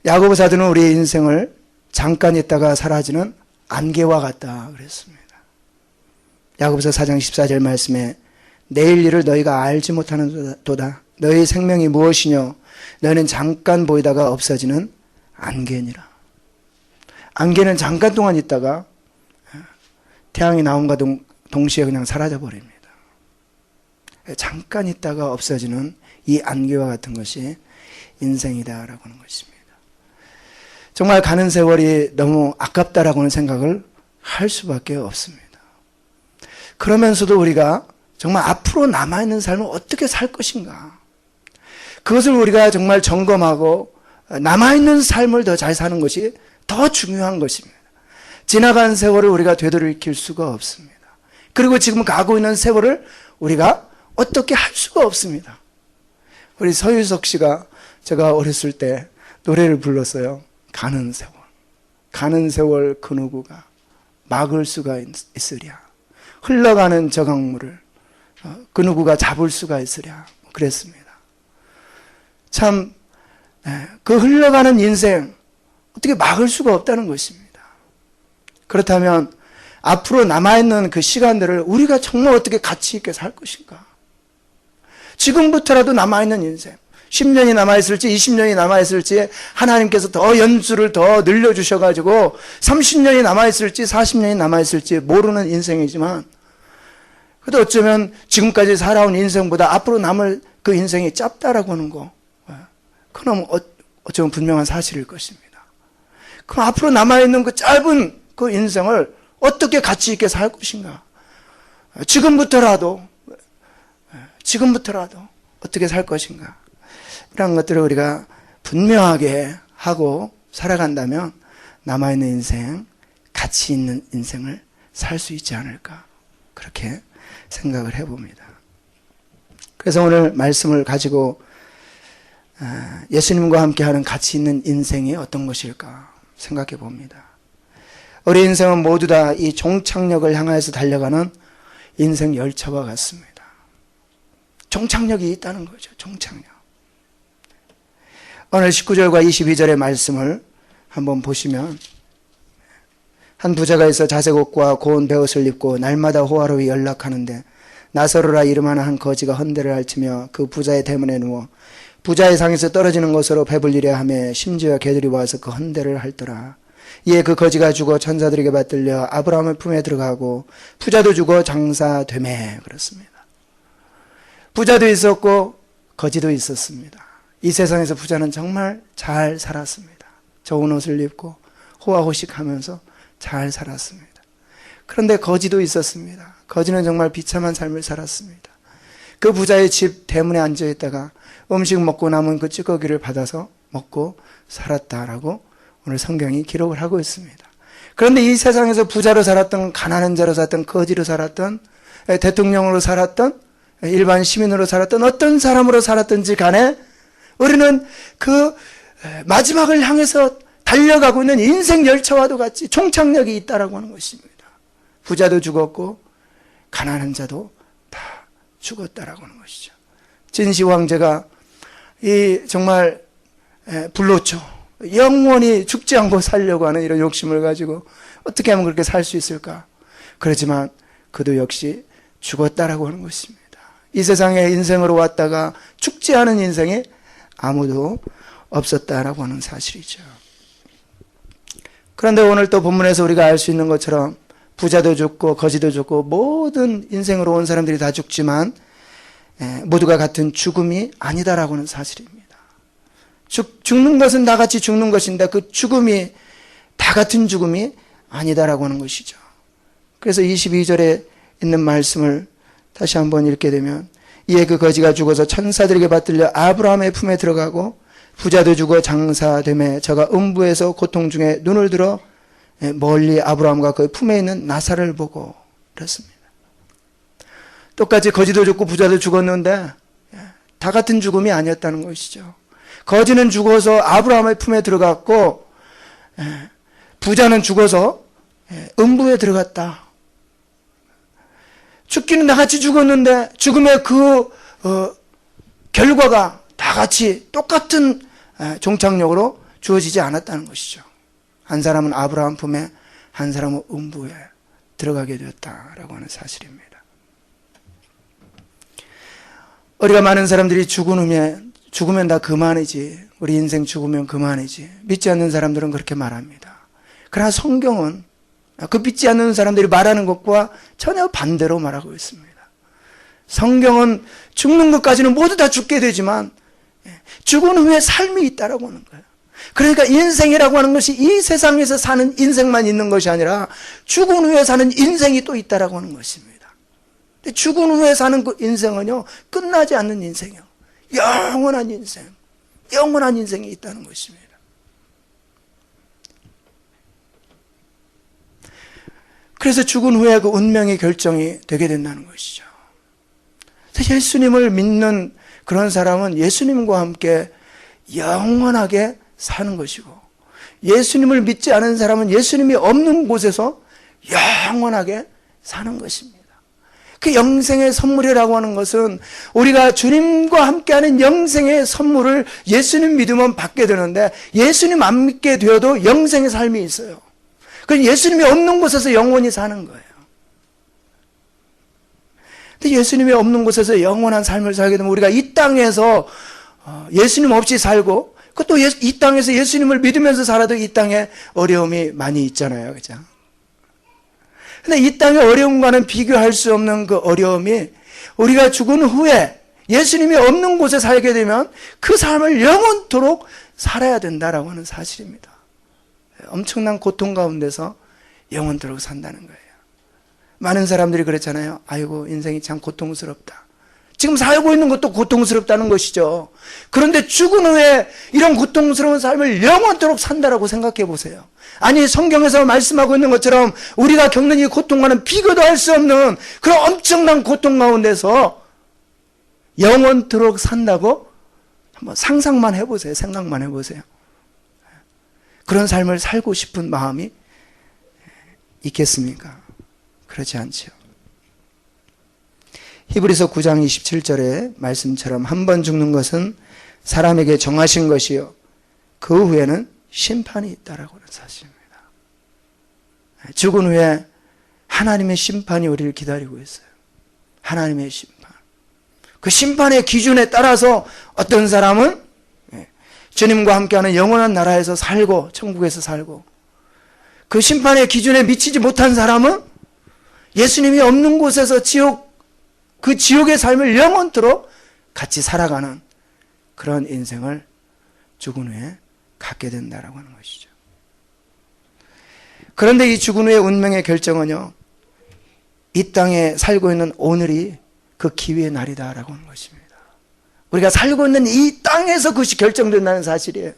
야고보 사도는 우리의 인생을 잠깐 있다가 사라지는 안개와 같다 그랬습니다. 야고보서 4장 14절 말씀에 내일 일을 너희가 알지 못하는 도다. 너희 생명이 무엇이뇨? 너희는 잠깐 보이다가 없어지는 안개니라. 안개는 잠깐 동안 있다가 태양이 나옴과 동시에 그냥 사라져 버립니다. 잠깐 있다가 없어지는 이 안개와 같은 것이 인생이다라고 하는 것입니다. 정말 가는 세월이 너무 아깝다라고 하는 생각을 할 수밖에 없습니다. 그러면서도 우리가 정말 앞으로 남아있는 삶을 어떻게 살 것인가, 그것을 우리가 정말 점검하고 남아있는 삶을 더 잘 사는 것이 더 중요한 것입니다. 지나간 세월을 우리가 되돌이킬 수가 없습니다. 그리고 지금 가고 있는 세월을 우리가 어떻게 할 수가 없습니다. 우리 서유석 씨가 제가 어렸을 때 노래를 불렀어요. 가는 세월. 가는 세월 그 누구가 막을 수가 있으랴. 흘러가는 저 강물을 그 누구가 잡을 수가 있으랴. 그랬습니다. 참, 그 흘러가는 인생 어떻게 막을 수가 없다는 것입니다. 그렇다면 앞으로 남아있는 그 시간들을 우리가 정말 어떻게 가치 있게 살 것인가? 지금부터라도 남아있는 인생, 10년이 남아있을지 20년이 남아있을지 하나님께서 더 연수를 더 늘려주셔가지고 30년이 남아있을지 40년이 남아있을지 모르는 인생이지만, 그래도 어쩌면 지금까지 살아온 인생보다 앞으로 남을 그 인생이 짧다라고 하는 거, 그럼 어쩌면 분명한 사실일 것입니다. 그럼 앞으로 남아있는 그 짧은 그 인생을 어떻게 가치 있게 살 것인가? 지금부터라도 어떻게 살 것인가? 이런 것들을 우리가 분명하게 하고 살아간다면 남아있는 인생, 가치 있는 인생을 살 수 있지 않을까? 그렇게 생각을 해봅니다. 그래서 오늘 말씀을 가지고 예수님과 함께하는 가치 있는 인생이 어떤 것일까 생각해 봅니다. 우리 인생은 모두 다 이 종착역을 향해서 달려가는 인생 열차와 같습니다. 종착역이 있다는 거죠. 종착역. 오늘 19절과 22절의 말씀을 한번 보시면, 한 부자가 있어 자색 옷과 고운 베옷을 입고 날마다 호화로이 연락하는데 나사로라 이름하는 한 거지가 헌대를 앓히며 그 부자의 대문에 누워 부자의 상에서 떨어지는 것으로 배불리려 하며 심지어 개들이 와서 그 헌대를 핥더라. 이에 그 거지가 죽어 천사들에게 받들려 아브라함의 품에 들어가고 부자도 죽어 장사되매. 그렇습니다. 부자도 있었고 거지도 있었습니다. 이 세상에서 부자는 정말 잘 살았습니다. 좋은 옷을 입고 호화호식하면서 잘 살았습니다. 그런데 거지도 있었습니다. 거지는 정말 비참한 삶을 살았습니다. 그 부자의 집 대문에 앉아있다가 음식 먹고 남은 그 찌꺼기를 받아서 먹고 살았다라고 오늘 성경이 기록을 하고 있습니다. 그런데 이 세상에서 부자로 살았던, 가난한 자로 살았던, 거지로 살았던, 대통령으로 살았던 일반 시민으로 살았던 어떤 사람으로 살았든지 간에 우리는 그 마지막을 향해서 달려가고 있는 인생 열차와도 같이 종착역이 있다라고 하는 것입니다. 부자도 죽었고 가난한 자도 다 죽었다라고 하는 것이죠. 진시 황제가 이 정말 불로초 영원히 죽지 않고 살려고 하는 이런 욕심을 가지고 어떻게 하면 그렇게 살 수 있을까? 그렇지만 그도 역시 죽었다라고 하는 것입니다. 이 세상에 인생으로 왔다가 죽지 않은 인생이 아무도 없었다라고 하는 사실이죠. 그런데 오늘 또 본문에서 우리가 알 수 있는 것처럼 부자도 죽고 거지도 죽고 모든 인생으로 온 사람들이 다 죽지만 모두가 같은 죽음이 아니다라고 하는 사실입니다. 죽는 것은 다 같이 죽는 것인데 그 죽음이 다 같은 죽음이 아니다라고 하는 것이죠. 그래서 22절에 있는 말씀을 다시 한번 읽게 되면 이에 그 거지가 죽어서 천사들에게 받들려 아브라함의 품에 들어가고 부자도 죽어 장사되매 저가 음부에서 고통 중에 눈을 들어 멀리 아브라함과 그의 품에 있는 나사를 보고 그랬습니다. 똑같이 거지도 죽고 부자도 죽었는데 다 같은 죽음이 아니었다는 것이죠. 거지는 죽어서 아브라함의 품에 들어갔고 부자는 죽어서 음부에 들어갔다. 죽기는 다 같이 죽었는데 죽음의 그 결과가 다 같이 똑같은 종착역으로 주어지지 않았다는 것이죠. 한 사람은 아브라함 품에 한 사람은 음부에 들어가게 되었다라고 하는 사실입니다. 우리가 많은 사람들이 죽으면 다 그만이지, 우리 인생 죽으면 그만이지, 믿지 않는 사람들은 그렇게 말합니다. 그러나 성경은 그 믿지 않는 사람들이 말하는 것과 전혀 반대로 말하고 있습니다. 성경은 죽는 것까지는 모두 다 죽게 되지만 죽은 후에 삶이 있다라고 하는 거예요. 그러니까 인생이라고 하는 것이 이 세상에서 사는 인생만 있는 것이 아니라 죽은 후에 사는 인생이 또 있다라고 하는 것입니다. 근데 죽은 후에 사는 그 인생은요, 끝나지 않는 인생이요, 영원한 인생, 영원한 인생이 있다는 것입니다. 그래서 죽은 후에 그 운명의 결정이 되게 된다는 것이죠. 예수님을 믿는 그런 사람은 예수님과 함께 영원하게 사는 것이고, 예수님을 믿지 않은 사람은 예수님이 없는 곳에서 영원하게 사는 것입니다. 그 영생의 선물이라고 하는 것은 우리가 주님과 함께하는 영생의 선물을 예수님 믿으면 받게 되는데, 예수님 안 믿게 되어도 영생의 삶이 있어요. 그 예수님이 없는 곳에서 영원히 사는 거예요. 근데 예수님이 없는 곳에서 영원한 삶을 살게 되면 우리가 이 땅에서 예수님 없이 살고, 그것도 이 땅에서 예수님을 믿으면서 살아도 이 땅에 어려움이 많이 있잖아요. 그죠? 근데 이 땅의 어려움과는 비교할 수 없는 그 어려움이 우리가 죽은 후에 예수님이 없는 곳에 살게 되면 그 삶을 영원토록 살아야 된다라고 하는 사실입니다. 엄청난 고통 가운데서 영원토록 산다는 거예요. 많은 사람들이 그랬잖아요. 아이고, 인생이 참 고통스럽다. 지금 살고 있는 것도 고통스럽다는 것이죠. 그런데 죽은 후에 이런 고통스러운 삶을 영원토록 산다라고 생각해 보세요. 아니, 성경에서 말씀하고 있는 것처럼 우리가 겪는 이 고통과는 비교도 할 수 없는 그런 엄청난 고통 가운데서 영원토록 산다고 한번 상상만 해보세요. 생각만 해보세요. 그런 삶을 살고 싶은 마음이 있겠습니까? 그렇지 않죠. 히브리서 9장 27절의 말씀처럼 한 번 죽는 것은 사람에게 정하신 것이요, 그 후에는 심판이 있다라고 하는 사실입니다. 죽은 후에 하나님의 심판이 우리를 기다리고 있어요. 하나님의 심판. 그 심판의 기준에 따라서 어떤 사람은 주님과 함께하는 영원한 나라에서 살고, 천국에서 살고, 그 심판의 기준에 미치지 못한 사람은 예수님이 없는 곳에서 그 지옥의 삶을 영원토록 같이 살아가는 그런 인생을 죽은 후에 갖게 된다라고 하는 것이죠. 그런데 이 죽은 후의 운명의 결정은요, 이 땅에 살고 있는 오늘이 그 기회의 날이다라고 하는 것입니다. 우리가 살고 있는 이 땅에서 그것이 결정된다는 사실이에요.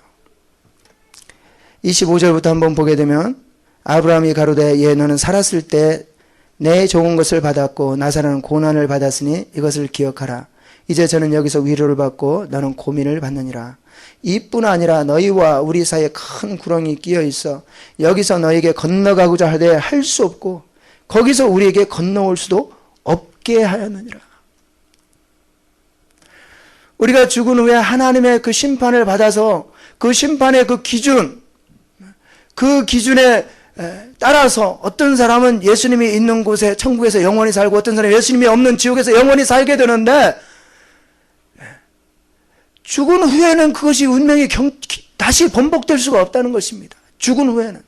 25절부터 한번 보게 되면 아브라함이 가로되, 예, 너는 살았을 때 내 좋은 것을 받았고 나사로는 고난을 받았으니 이것을 기억하라. 이제 저는 여기서 위로를 받고 너는 고민을 받느니라. 이뿐 아니라 너희와 우리 사이에 큰 구렁이 끼어 있어 여기서 너에게 건너가고자 하되 할 수 없고 거기서 우리에게 건너올 수도 없게 하였느니라. 우리가 죽은 후에 하나님의 그 심판을 받아서 그 심판의 그 기준에 따라서 어떤 사람은 예수님이 있는 곳에 천국에서 영원히 살고 어떤 사람은 예수님이 없는 지옥에서 영원히 살게 되는데 죽은 후에는 그것이 운명이 다시 번복될 수가 없다는 것입니다. 죽은 후에는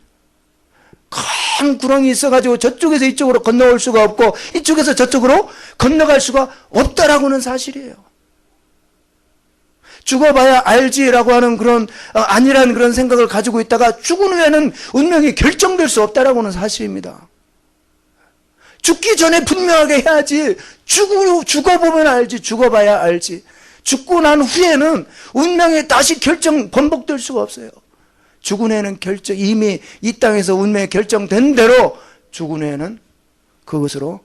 큰 구렁이 있어가지고 저쪽에서 이쪽으로 건너올 수가 없고 이쪽에서 저쪽으로 건너갈 수가 없다라고는 사실이에요. 죽어봐야 알지라고 하는 그런 아니라는 그런 생각을 가지고 있다가 죽은 후에는 운명이 결정될 수 없다라고는 사실입니다. 죽기 전에 분명하게 해야지. 죽어보면 알지. 죽어봐야 알지. 죽고 난 후에는 운명이 다시 번복될 수가 없어요. 죽은 후에는 이미 이 땅에서 운명이 결정된 대로 죽은 후에는 그것으로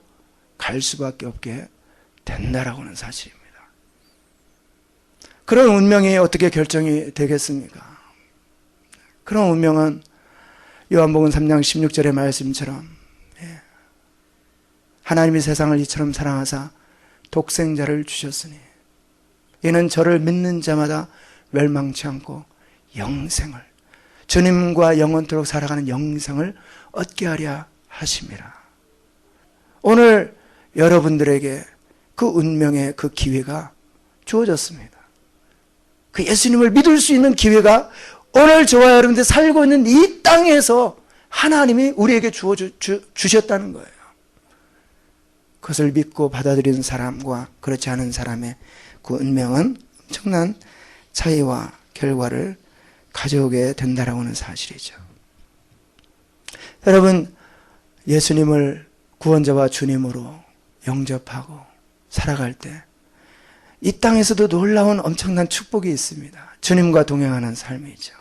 갈 수밖에 없게 된다라고는 사실입니다. 그런 운명이 어떻게 결정이 되겠습니까? 그런 운명은 요한복음 3장 16절의 말씀처럼 하나님이 세상을 이처럼 사랑하사 독생자를 주셨으니 이는 저를 믿는 자마다 멸망치 않고 영생을 주님과 영원토록 살아가는 영생을 얻게 하려 하심이라. 오늘 여러분들에게 그 운명의 그 기회가 주어졌습니다. 그 예수님을 믿을 수 있는 기회가 오늘 저와 여러분들 살고 있는 이 땅에서 하나님이 우리에게 주셨다는 거예요. 그것을 믿고 받아들이는 사람과 그렇지 않은 사람의 그 운명은 엄청난 차이와 결과를 가져오게 된다라고 하는 사실이죠. 여러분, 예수님을 구원자와 주님으로 영접하고 살아갈 때 이 땅에서도 놀라운 엄청난 축복이 있습니다. 주님과 동행하는 삶이죠.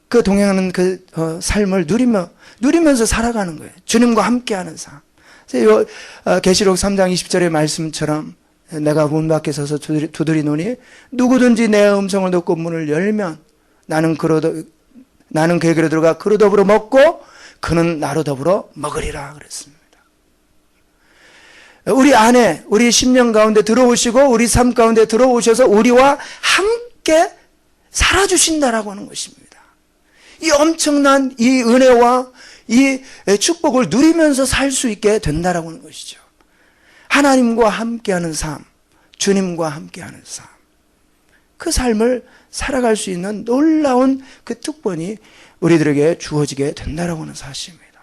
그 동행하는 그 삶을 누리면서 살아가는 거예요. 주님과 함께하는 삶. 계시록 3장 20절의 말씀처럼 내가 문 밖에 서서 두드리노니 누구든지 내 음성을 듣고 문을 열면 나는 그에게로 들어가 그로 더불어 먹고 그는 나로 더불어 먹으리라 그랬습니다. 우리 안에 우리 심령 가운데 들어오시고 우리 삶 가운데 들어오셔서 우리와 함께 살아주신다라고 하는 것입니다. 이 엄청난 이 은혜와 이 축복을 누리면서 살 수 있게 된다라고 하는 것이죠. 하나님과 함께하는 삶, 주님과 함께하는 삶, 그 삶을 살아갈 수 있는 놀라운 그 특권이 우리들에게 주어지게 된다라고 하는 사실입니다.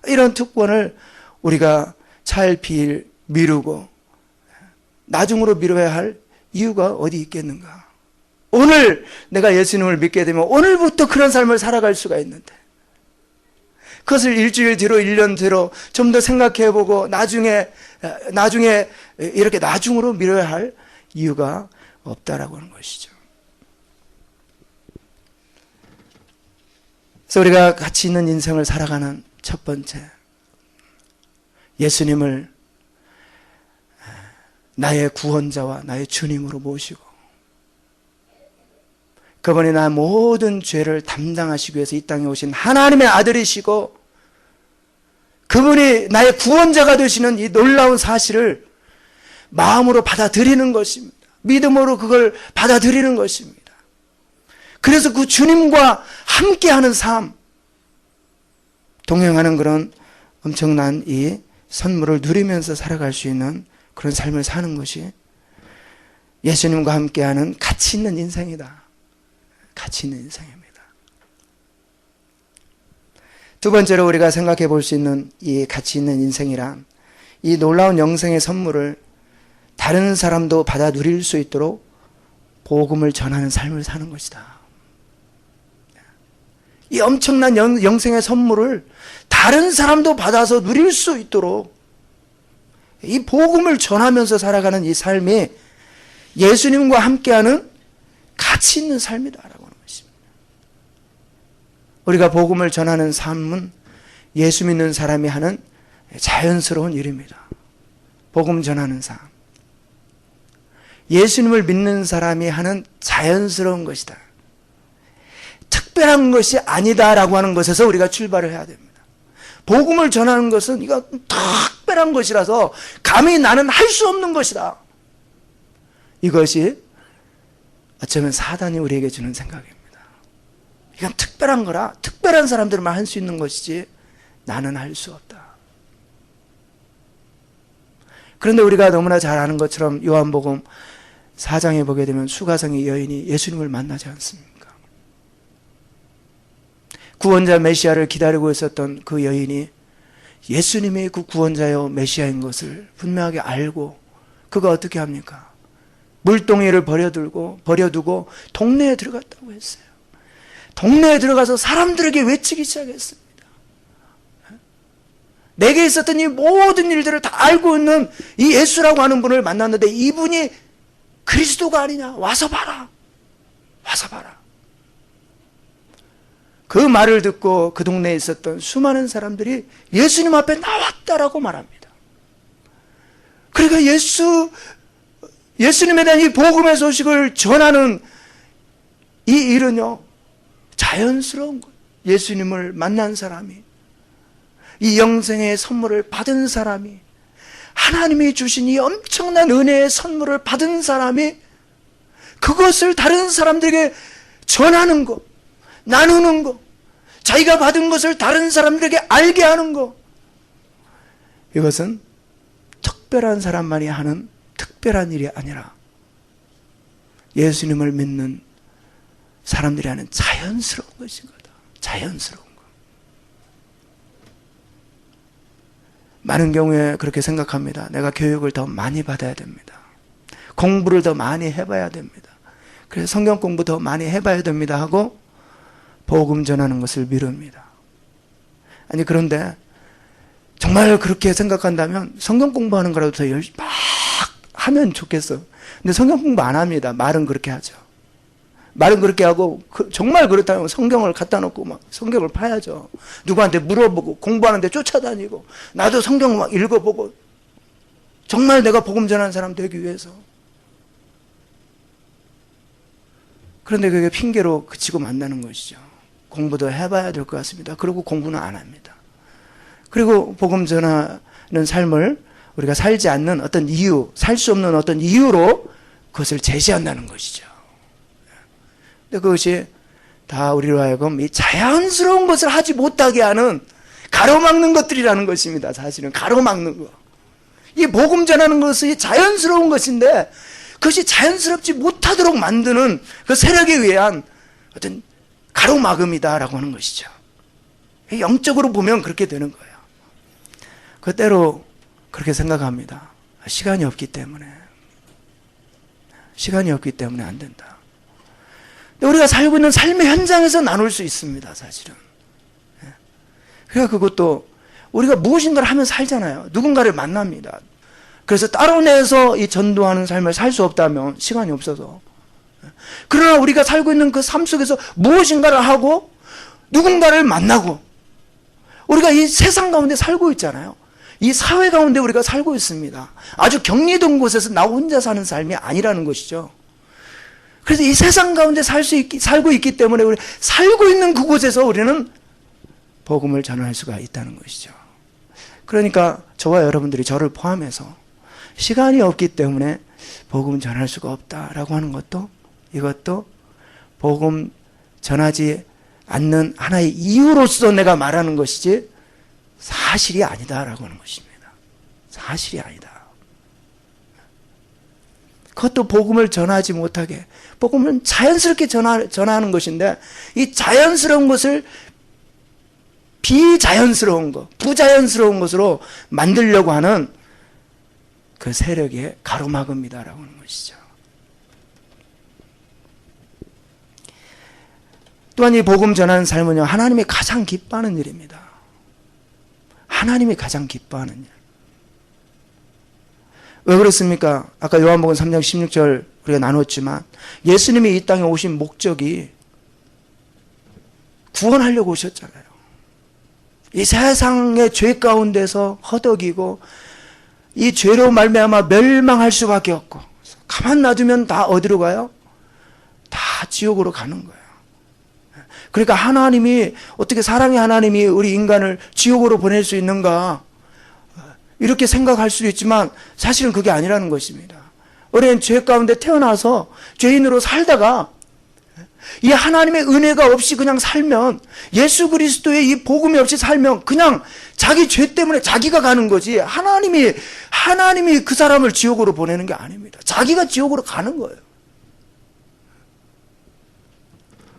이런 특권을 우리가 차일피일 미루고 나중으로 미뤄야 할 이유가 어디 있겠는가? 오늘 내가 예수님을 믿게 되면 오늘부터 그런 삶을 살아갈 수가 있는데 그것을 일주일 뒤로 1년 뒤로 좀 더 생각해보고 나중에 이렇게 나중으로 미뤄야 할 이유가 없다라고 하는 것이죠. 그래서 우리가 가치 있는 인생을 살아가는 첫 번째, 예수님을 나의 구원자와 나의 주님으로 모시고 그분이 나의 모든 죄를 담당하시기 위해서 이 땅에 오신 하나님의 아들이시고 그분이 나의 구원자가 되시는 이 놀라운 사실을 마음으로 받아들이는 것입니다. 믿음으로 그걸 받아들이는 것입니다. 그래서 그 주님과 함께하는 삶, 동행하는 그런 엄청난 이 선물을 누리면서 살아갈 수 있는 그런 삶을 사는 것이 예수님과 함께하는 가치 있는 인생이다. 가치 있는 인생입니다. 두 번째로 우리가 생각해 볼 수 있는 이 가치 있는 인생이란 이 놀라운 영생의 선물을 다른 사람도 받아 누릴 수 있도록 복음을 전하는 삶을 사는 것이다. 이 엄청난 영생의 선물을 다른 사람도 받아서 누릴 수 있도록 이 복음을 전하면서 살아가는 이 삶이 예수님과 함께하는 가치 있는 삶이다라고 하는 것입니다. 우리가 복음을 전하는 삶은 예수 믿는 사람이 하는 자연스러운 일입니다. 복음 전하는 삶. 예수님을 믿는 사람이 하는 자연스러운 것이다. 특별한 것이 아니다라고 하는 것에서 우리가 출발을 해야 됩니다. 복음을 전하는 것은 이거 특별한 것이라서 감히 나는 할 수 없는 것이다. 이것이 어쩌면 사단이 우리에게 주는 생각입니다. 이건 특별한 거라 특별한 사람들만 할 수 있는 것이지 나는 할 수 없다. 그런데 우리가 너무나 잘 아는 것처럼 요한복음 4장에 보게 되면 수가성의 여인이 예수님을 만나지 않습니까? 구원자 메시아를 기다리고 있었던 그 여인이 예수님이 그 구원자요 메시아인 것을 분명하게 알고 그가 어떻게 합니까? 물동이를 버려두고 동네에 들어갔다고 했어요. 동네에 들어가서 사람들에게 외치기 시작했습니다. 내게 있었던 이 모든 일들을 다 알고 있는 이 예수라고 하는 분을 만났는데 이분이 그리스도가 아니냐? 와서 봐라. 와서 봐라. 그 말을 듣고 그 동네에 있었던 수많은 사람들이 예수님 앞에 나왔다라고 말합니다. 그러니까 예수님에 대한 이 복음의 소식을 전하는 이 일은요, 자연스러운 거예요. 예수님을 만난 사람이, 이 영생의 선물을 받은 사람이, 하나님이 주신 이 엄청난 은혜의 선물을 받은 사람이 그것을 다른 사람들에게 전하는 것, 나누는 것, 자기가 받은 것을 다른 사람들에게 알게 하는 것, 이것은 특별한 사람만이 하는 특별한 일이 아니라 예수님을 믿는 사람들이 하는 자연스러운 것인 거다. 자연스러운 것. 많은 경우에 그렇게 생각합니다. 내가 교육을 더 많이 받아야 됩니다. 공부를 더 많이 해봐야 됩니다. 그래서 성경 공부 더 많이 해봐야 됩니다 하고 복음 전하는 것을 미룹니다. 아니 그런데 정말 그렇게 생각한다면 성경 공부하는 거라도 더 열심히 막 하면 좋겠어. 근데 성경 공부 안 합니다. 말은 그렇게 하죠. 말은 그렇게 하고 정말 그렇다면 성경을 갖다 놓고 막 성경을 파야죠. 누구한테 물어보고 공부하는데 쫓아다니고 나도 성경 막 읽어보고 정말 내가 복음 전하는 사람 되기 위해서. 그런데 그게 핑계로 그치고 만나는 것이죠. 공부도 해봐야 될 것 같습니다. 그리고 공부는 안 합니다. 그리고 복음 전하는 삶을 우리가 살지 않는 어떤 이유, 살 수 없는 어떤 이유로 그것을 제시한다는 것이죠. 근데 그것이 다 우리로 하여금 이 자연스러운 것을 하지 못하게 하는 가로막는 것들이라는 것입니다. 사실은 가로막는 거. 이 복음 전하는 것이 자연스러운 것인데 그것이 자연스럽지 못하도록 만드는 그 세력에 의한 어떤 가로막음이다라고 하는 것이죠. 영적으로 보면 그렇게 되는 거예요. 그때로 그렇게 생각합니다. 시간이 없기 때문에 안 된다. 우리가 살고 있는 삶의 현장에서 나눌 수 있습니다. 사실은. 그러니까 그것도 우리가 무엇인가를 하면 살잖아요. 누군가를 만납니다. 그래서 따로 내서 이 전도하는 삶을 살 수 없다면 시간이 없어서. 그러나 우리가 살고 있는 그 삶 속에서 무엇인가를 하고 누군가를 만나고 우리가 이 세상 가운데 살고 있잖아요. 이 사회 가운데 우리가 살고 있습니다. 아주 격리된 곳에서 나 혼자 사는 삶이 아니라는 것이죠. 그래서 이 세상 가운데 살고 있기 때문에 우리 살고 있는 그곳에서 우리는 복음을 전할 수가 있다는 것이죠. 그러니까 저와 여러분들이 저를 포함해서 시간이 없기 때문에 복음 전할 수가 없다라고 하는 것도 이것도 복음 전하지 않는 하나의 이유로서 내가 말하는 것이지 사실이 아니다라고 하는 것입니다. 사실이 아니다. 그것도 복음을 전하지 못하게, 복음은 자연스럽게 전하는 것인데 이 자연스러운 것을 비자연스러운 것, 부자연스러운 것으로 만들려고 하는 그 세력의 가로막음이다라고 하는 것이죠. 또한 이 복음 전하는 삶은요, 하나님이 가장 기뻐하는 일입니다. 하나님이 가장 기뻐하는 일. 왜 그렇습니까? 아까 요한복음 3장 16절 우리가 나눴지만 예수님이 이 땅에 오신 목적이 구원하려고 오셨잖아요. 이 세상의 죄 가운데서 허덕이고 이 죄로 말미암아 멸망할 수밖에 없고, 가만 놔두면 다 어디로 가요? 다 지옥으로 가는 거예요. 그러니까 하나님이, 어떻게 사랑의 하나님이 우리 인간을 지옥으로 보낼 수 있는가, 이렇게 생각할 수도 있지만 사실은 그게 아니라는 것입니다. 우리는 죄 가운데 태어나서 죄인으로 살다가 이 하나님의 은혜가 없이 그냥 살면, 예수 그리스도의 이 복음이 없이 살면 그냥 자기 죄 때문에 자기가 가는 거지, 하나님이 그 사람을 지옥으로 보내는 게 아닙니다. 자기가 지옥으로 가는 거예요.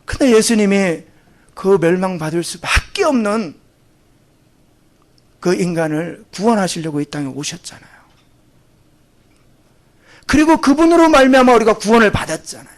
근데 예수님이 그 멸망받을 수밖에 없는 그 인간을 구원하시려고 이 땅에 오셨잖아요. 그리고 그분으로 말미암아 우리가 구원을 받았잖아요.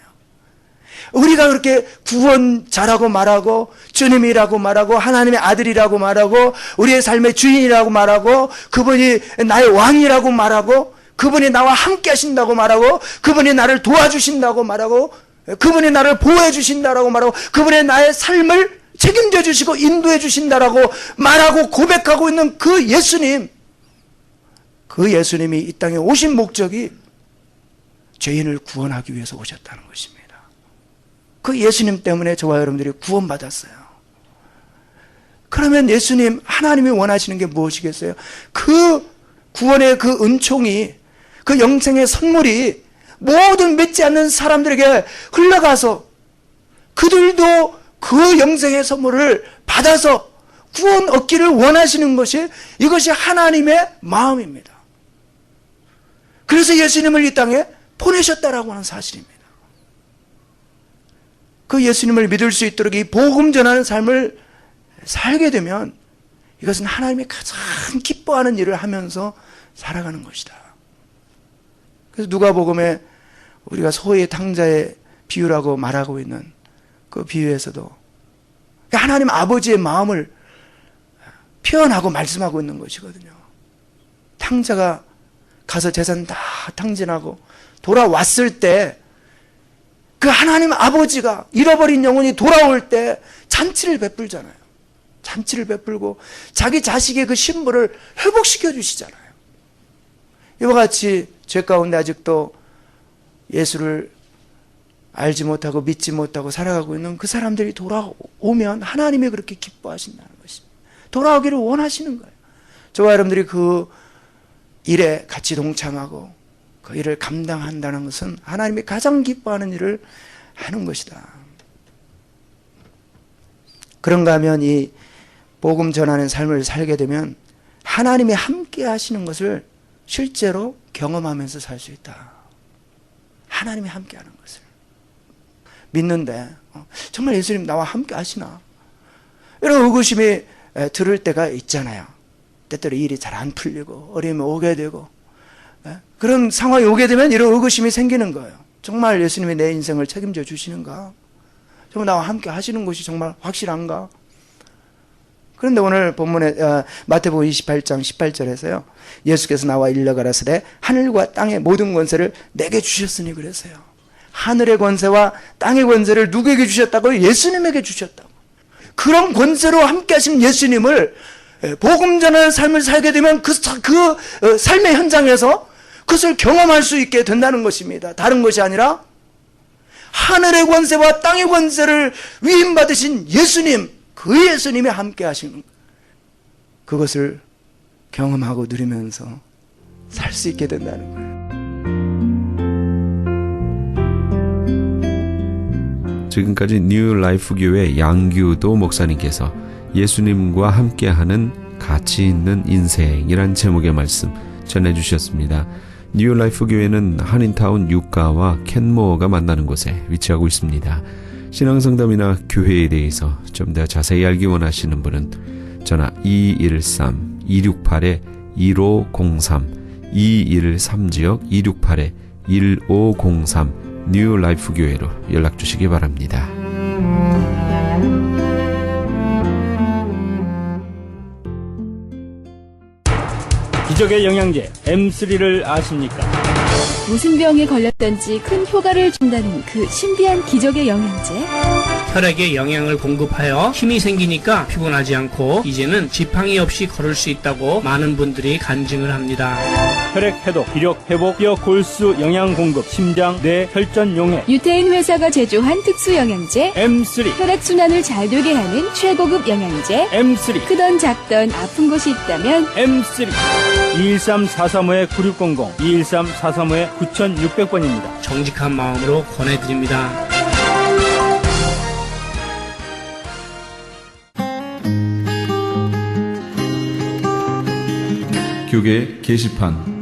우리가 그렇게 구원자라고 말하고, 주님이라고 말하고, 하나님의 아들이라고 말하고, 우리의 삶의 주인이라고 말하고, 그분이 나의 왕이라고 말하고, 그분이 나와 함께 하신다고 말하고, 그분이 나를 도와주신다고 말하고, 그분이 나를 보호해 주신다라고 말하고, 그분이 나의 삶을 책임져 주시고 인도해 주신다라고 말하고 고백하고 있는 그 예수님, 그 예수님이 이 땅에 오신 목적이 죄인을 구원하기 위해서 오셨다는 것입니다. 그 예수님 때문에 저와 여러분들이 구원받았어요. 그러면 예수님, 하나님이 원하시는 게 무엇이겠어요? 그 구원의 그 은총이, 그 영생의 선물이 모든 믿지 않는 사람들에게 흘러가서 그들도 그 영생의 선물을 받아서 구원 얻기를 원하시는 것이, 이것이 하나님의 마음입니다. 그래서 예수님을 이 땅에 보내셨다라고 하는 사실입니다. 그 예수님을 믿을 수 있도록 이 복음 전하는 삶을 살게 되면 이것은 하나님이 가장 기뻐하는 일을 하면서 살아가는 것이다. 그래서 누가복음에 우리가 소의 탕자의 비유라고 말하고 있는 그 비유에서도 하나님 아버지의 마음을 표현하고 말씀하고 있는 것이거든요. 탕자가 가서 재산 다 탕진하고 돌아왔을 때 그 하나님 아버지가 잃어버린 영혼이 돌아올 때 잔치를 베풀잖아요. 잔치를 베풀고 자기 자식의 그 신분을 회복시켜 주시잖아요. 이와 같이 죄 가운데 아직도 예수를 알지 못하고 믿지 못하고 살아가고 있는 그 사람들이 돌아오면 하나님이 그렇게 기뻐하신다는 것입니다. 돌아오기를 원하시는 거예요. 저와 여러분들이 그 일에 같이 동참하고 그 일을 감당한다는 것은 하나님이 가장 기뻐하는 일을 하는 것이다. 그런가 하면 이 복음 전하는 삶을 살게 되면 하나님이 함께 하시는 것을 실제로 경험하면서 살 수 있다. 하나님이 함께 하는 것을 믿는데 정말 예수님 나와 함께 하시나? 이런 의구심이 들을 때가 있잖아요. 때때로 일이 잘 안 풀리고 어려움이 오게 되고 그런 상황이 오게 되면 이런 의구심이 생기는 거예요. 정말 예수님이 내 인생을 책임져 주시는가? 정말 나와 함께 하시는 것이 정말 확실한가? 그런데 오늘 본문에 마태복음 28장 18절에서요. 예수께서 나와 일러가라사대 하늘과 땅의 모든 권세를 내게 주셨으니 그랬어요. 하늘의 권세와 땅의 권세를 누구에게 주셨다고요? 예수님에게 주셨다고. 그런 권세로 함께 하신 예수님을 복음 전하는 삶을 살게 되면 그 삶의 현장에서 그것을 경험할 수 있게 된다는 것입니다. 다른 것이 아니라 하늘의 권세와 땅의 권세를 위임받으신 예수님, 그 예수님이 함께 하시는 그것을 경험하고 누리면서 살 수 있게 된다는 거예요. 지금까지 뉴 라이프 교회 양규도 목사님께서 예수님과 함께하는 가치 있는 인생이란 제목의 말씀 전해주셨습니다. 뉴 라이프 교회는 한인타운 유가와 캔모어가 만나는 곳에 위치하고 있습니다. 신앙성담이나 교회에 대해서 좀 더 자세히 알기 원하시는 분은 전화 213-268-1503 213-268-1503 뉴 라이프 교회로 연락 주시기 바랍니다. 기적의 영양제 M3를 아십니까? 무슨 병에 걸렸던지 큰 효과를 준다는 그 신비한 기적의 영양제 혈액에 영양을 공급하여 힘이 생기니까 피곤하지 않고 이제는 지팡이 없이 걸을 수 있다고 많은 분들이 간증을 합니다. 혈액 해독, 기력 회복, 뼈 골수 영양 공급, 심장, 뇌, 혈전 용해, 유태인 회사가 제조한 특수 영양제, M3, 혈액순환을 잘 되게 하는 최고급 영양제, M3, 크던 작던 아픈 곳이 있다면 M3. 213-435-9600, 213-435-9600번입니다. 정직한 마음으로 권해드립니다. 교계 게시판.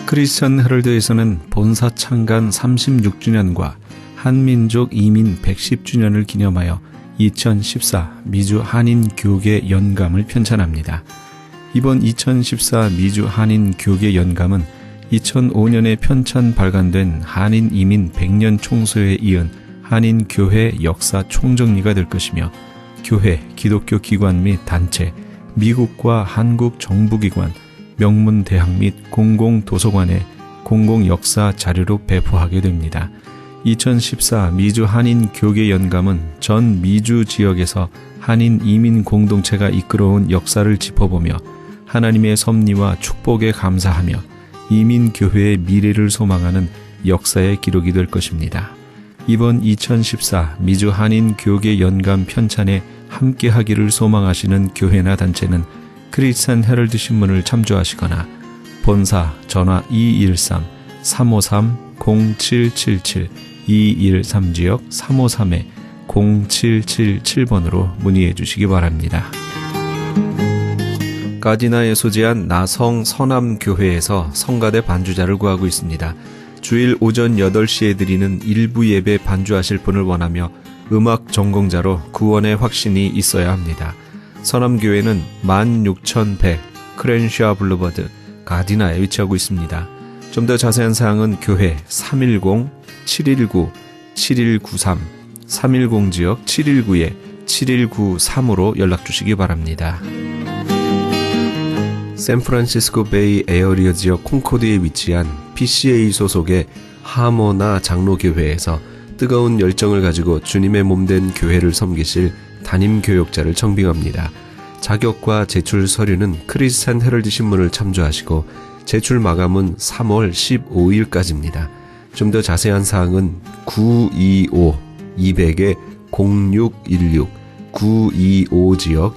크리스천 헤럴드에서는 본사 창간 36주년과 한민족 이민 110주년을 기념하여 2014 미주 한인 교계 연감을 편찬합니다. 이번 2014 미주 한인 교계 연감은 2005년에 편찬 발간된 한인 이민 100년 총소에 이은 한인 교회 역사 총정리가 될 것이며 교회, 기독교 기관 및 단체, 미국과 한국 정부기관, 명문대학 및 공공도서관에 공공역사 자료로 배포하게 됩니다. 2014 미주 한인 교계 연감은 전 미주 지역에서 한인 이민 공동체가 이끌어온 역사를 짚어보며 하나님의 섭리와 축복에 감사하며 이민교회의 미래를 소망하는 역사의 기록이 될 것입니다. 이번 2014 미주 한인 교계 연감 편찬에 함께하기를 소망하시는 교회나 단체는 크리스찬 헤럴드 신문을 참조하시거나 본사 전화 213-353-0777 213지역 353-0777번으로 문의해 주시기 바랍니다. 가디나에 소재한 나성 서남교회에서 성가대 반주자를 구하고 있습니다. 주일 오전 8시에 드리는 일부 예배 반주하실 분을 원하며 음악 전공자로 구원의 확신이 있어야 합니다. 서남교회는 16100 크렌샤 블루버드 가디나에 위치하고 있습니다. 좀 더 자세한 사항은 교회 310-719-7193 310지역 719-7193으로 연락주시기 바랍니다. 샌프란시스코 베이 에어리어 지역 콩코드에 위치한 PCA 소속의 하모나 장로교회에서 뜨거운 열정을 가지고 주님의 몸된 교회를 섬기실 담임교역자를 청빙합니다. 자격과 제출 서류는 크리스찬 헤럴드 신문을 참조하시고 제출 마감은 3월 15일까지입니다. 좀 더 자세한 사항은 925-200-0616 925지역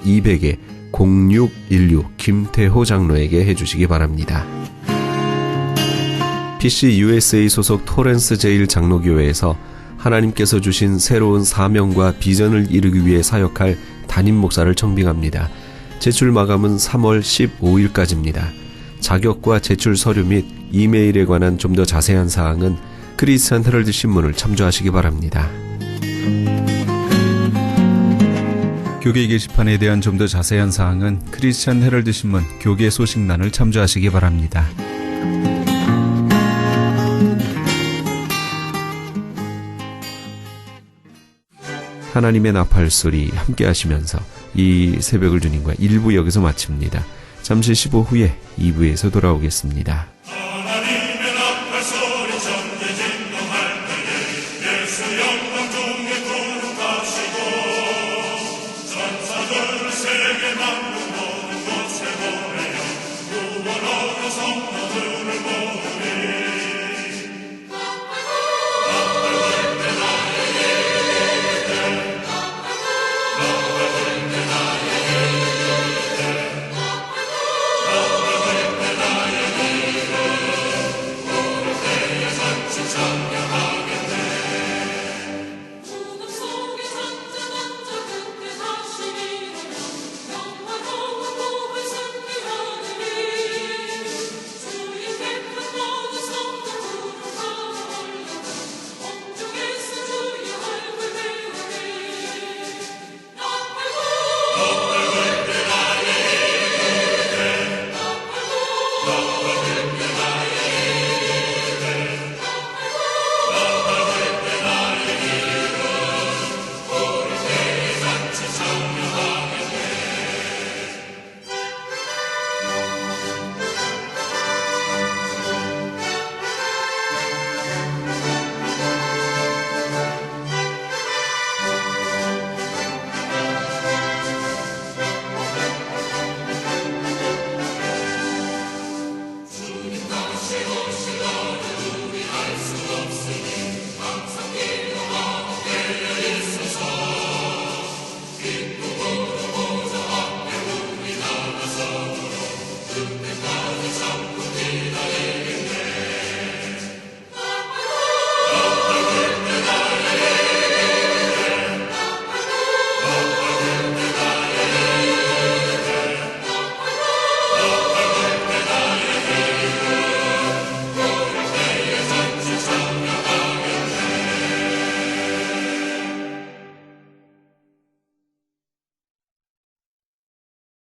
200-0616 김태호 장로에게 해주시기 바랍니다. PC USA 소속 토렌스 제일 장로교회에서 하나님께서 주신 새로운 사명과 비전을 이루기 위해 사역할 담임 목사를 청빙합니다. 제출 마감은 3월 15일까지입니다. 자격과 제출 서류 및 이메일에 관한 좀 더 자세한 사항은 크리스찬 헤럴드 신문을 참조하시기 바랍니다. 교계 게시판에 대한 좀 더 자세한 사항은 크리스찬 헤럴드 신문 교계 소식란을 참조하시기 바랍니다. 하나님의 나팔소리 함께 하시면서 이 새벽을 주님과 1부 여기서 마칩니다. 잠시 15 후에 2부에서 돌아오겠습니다.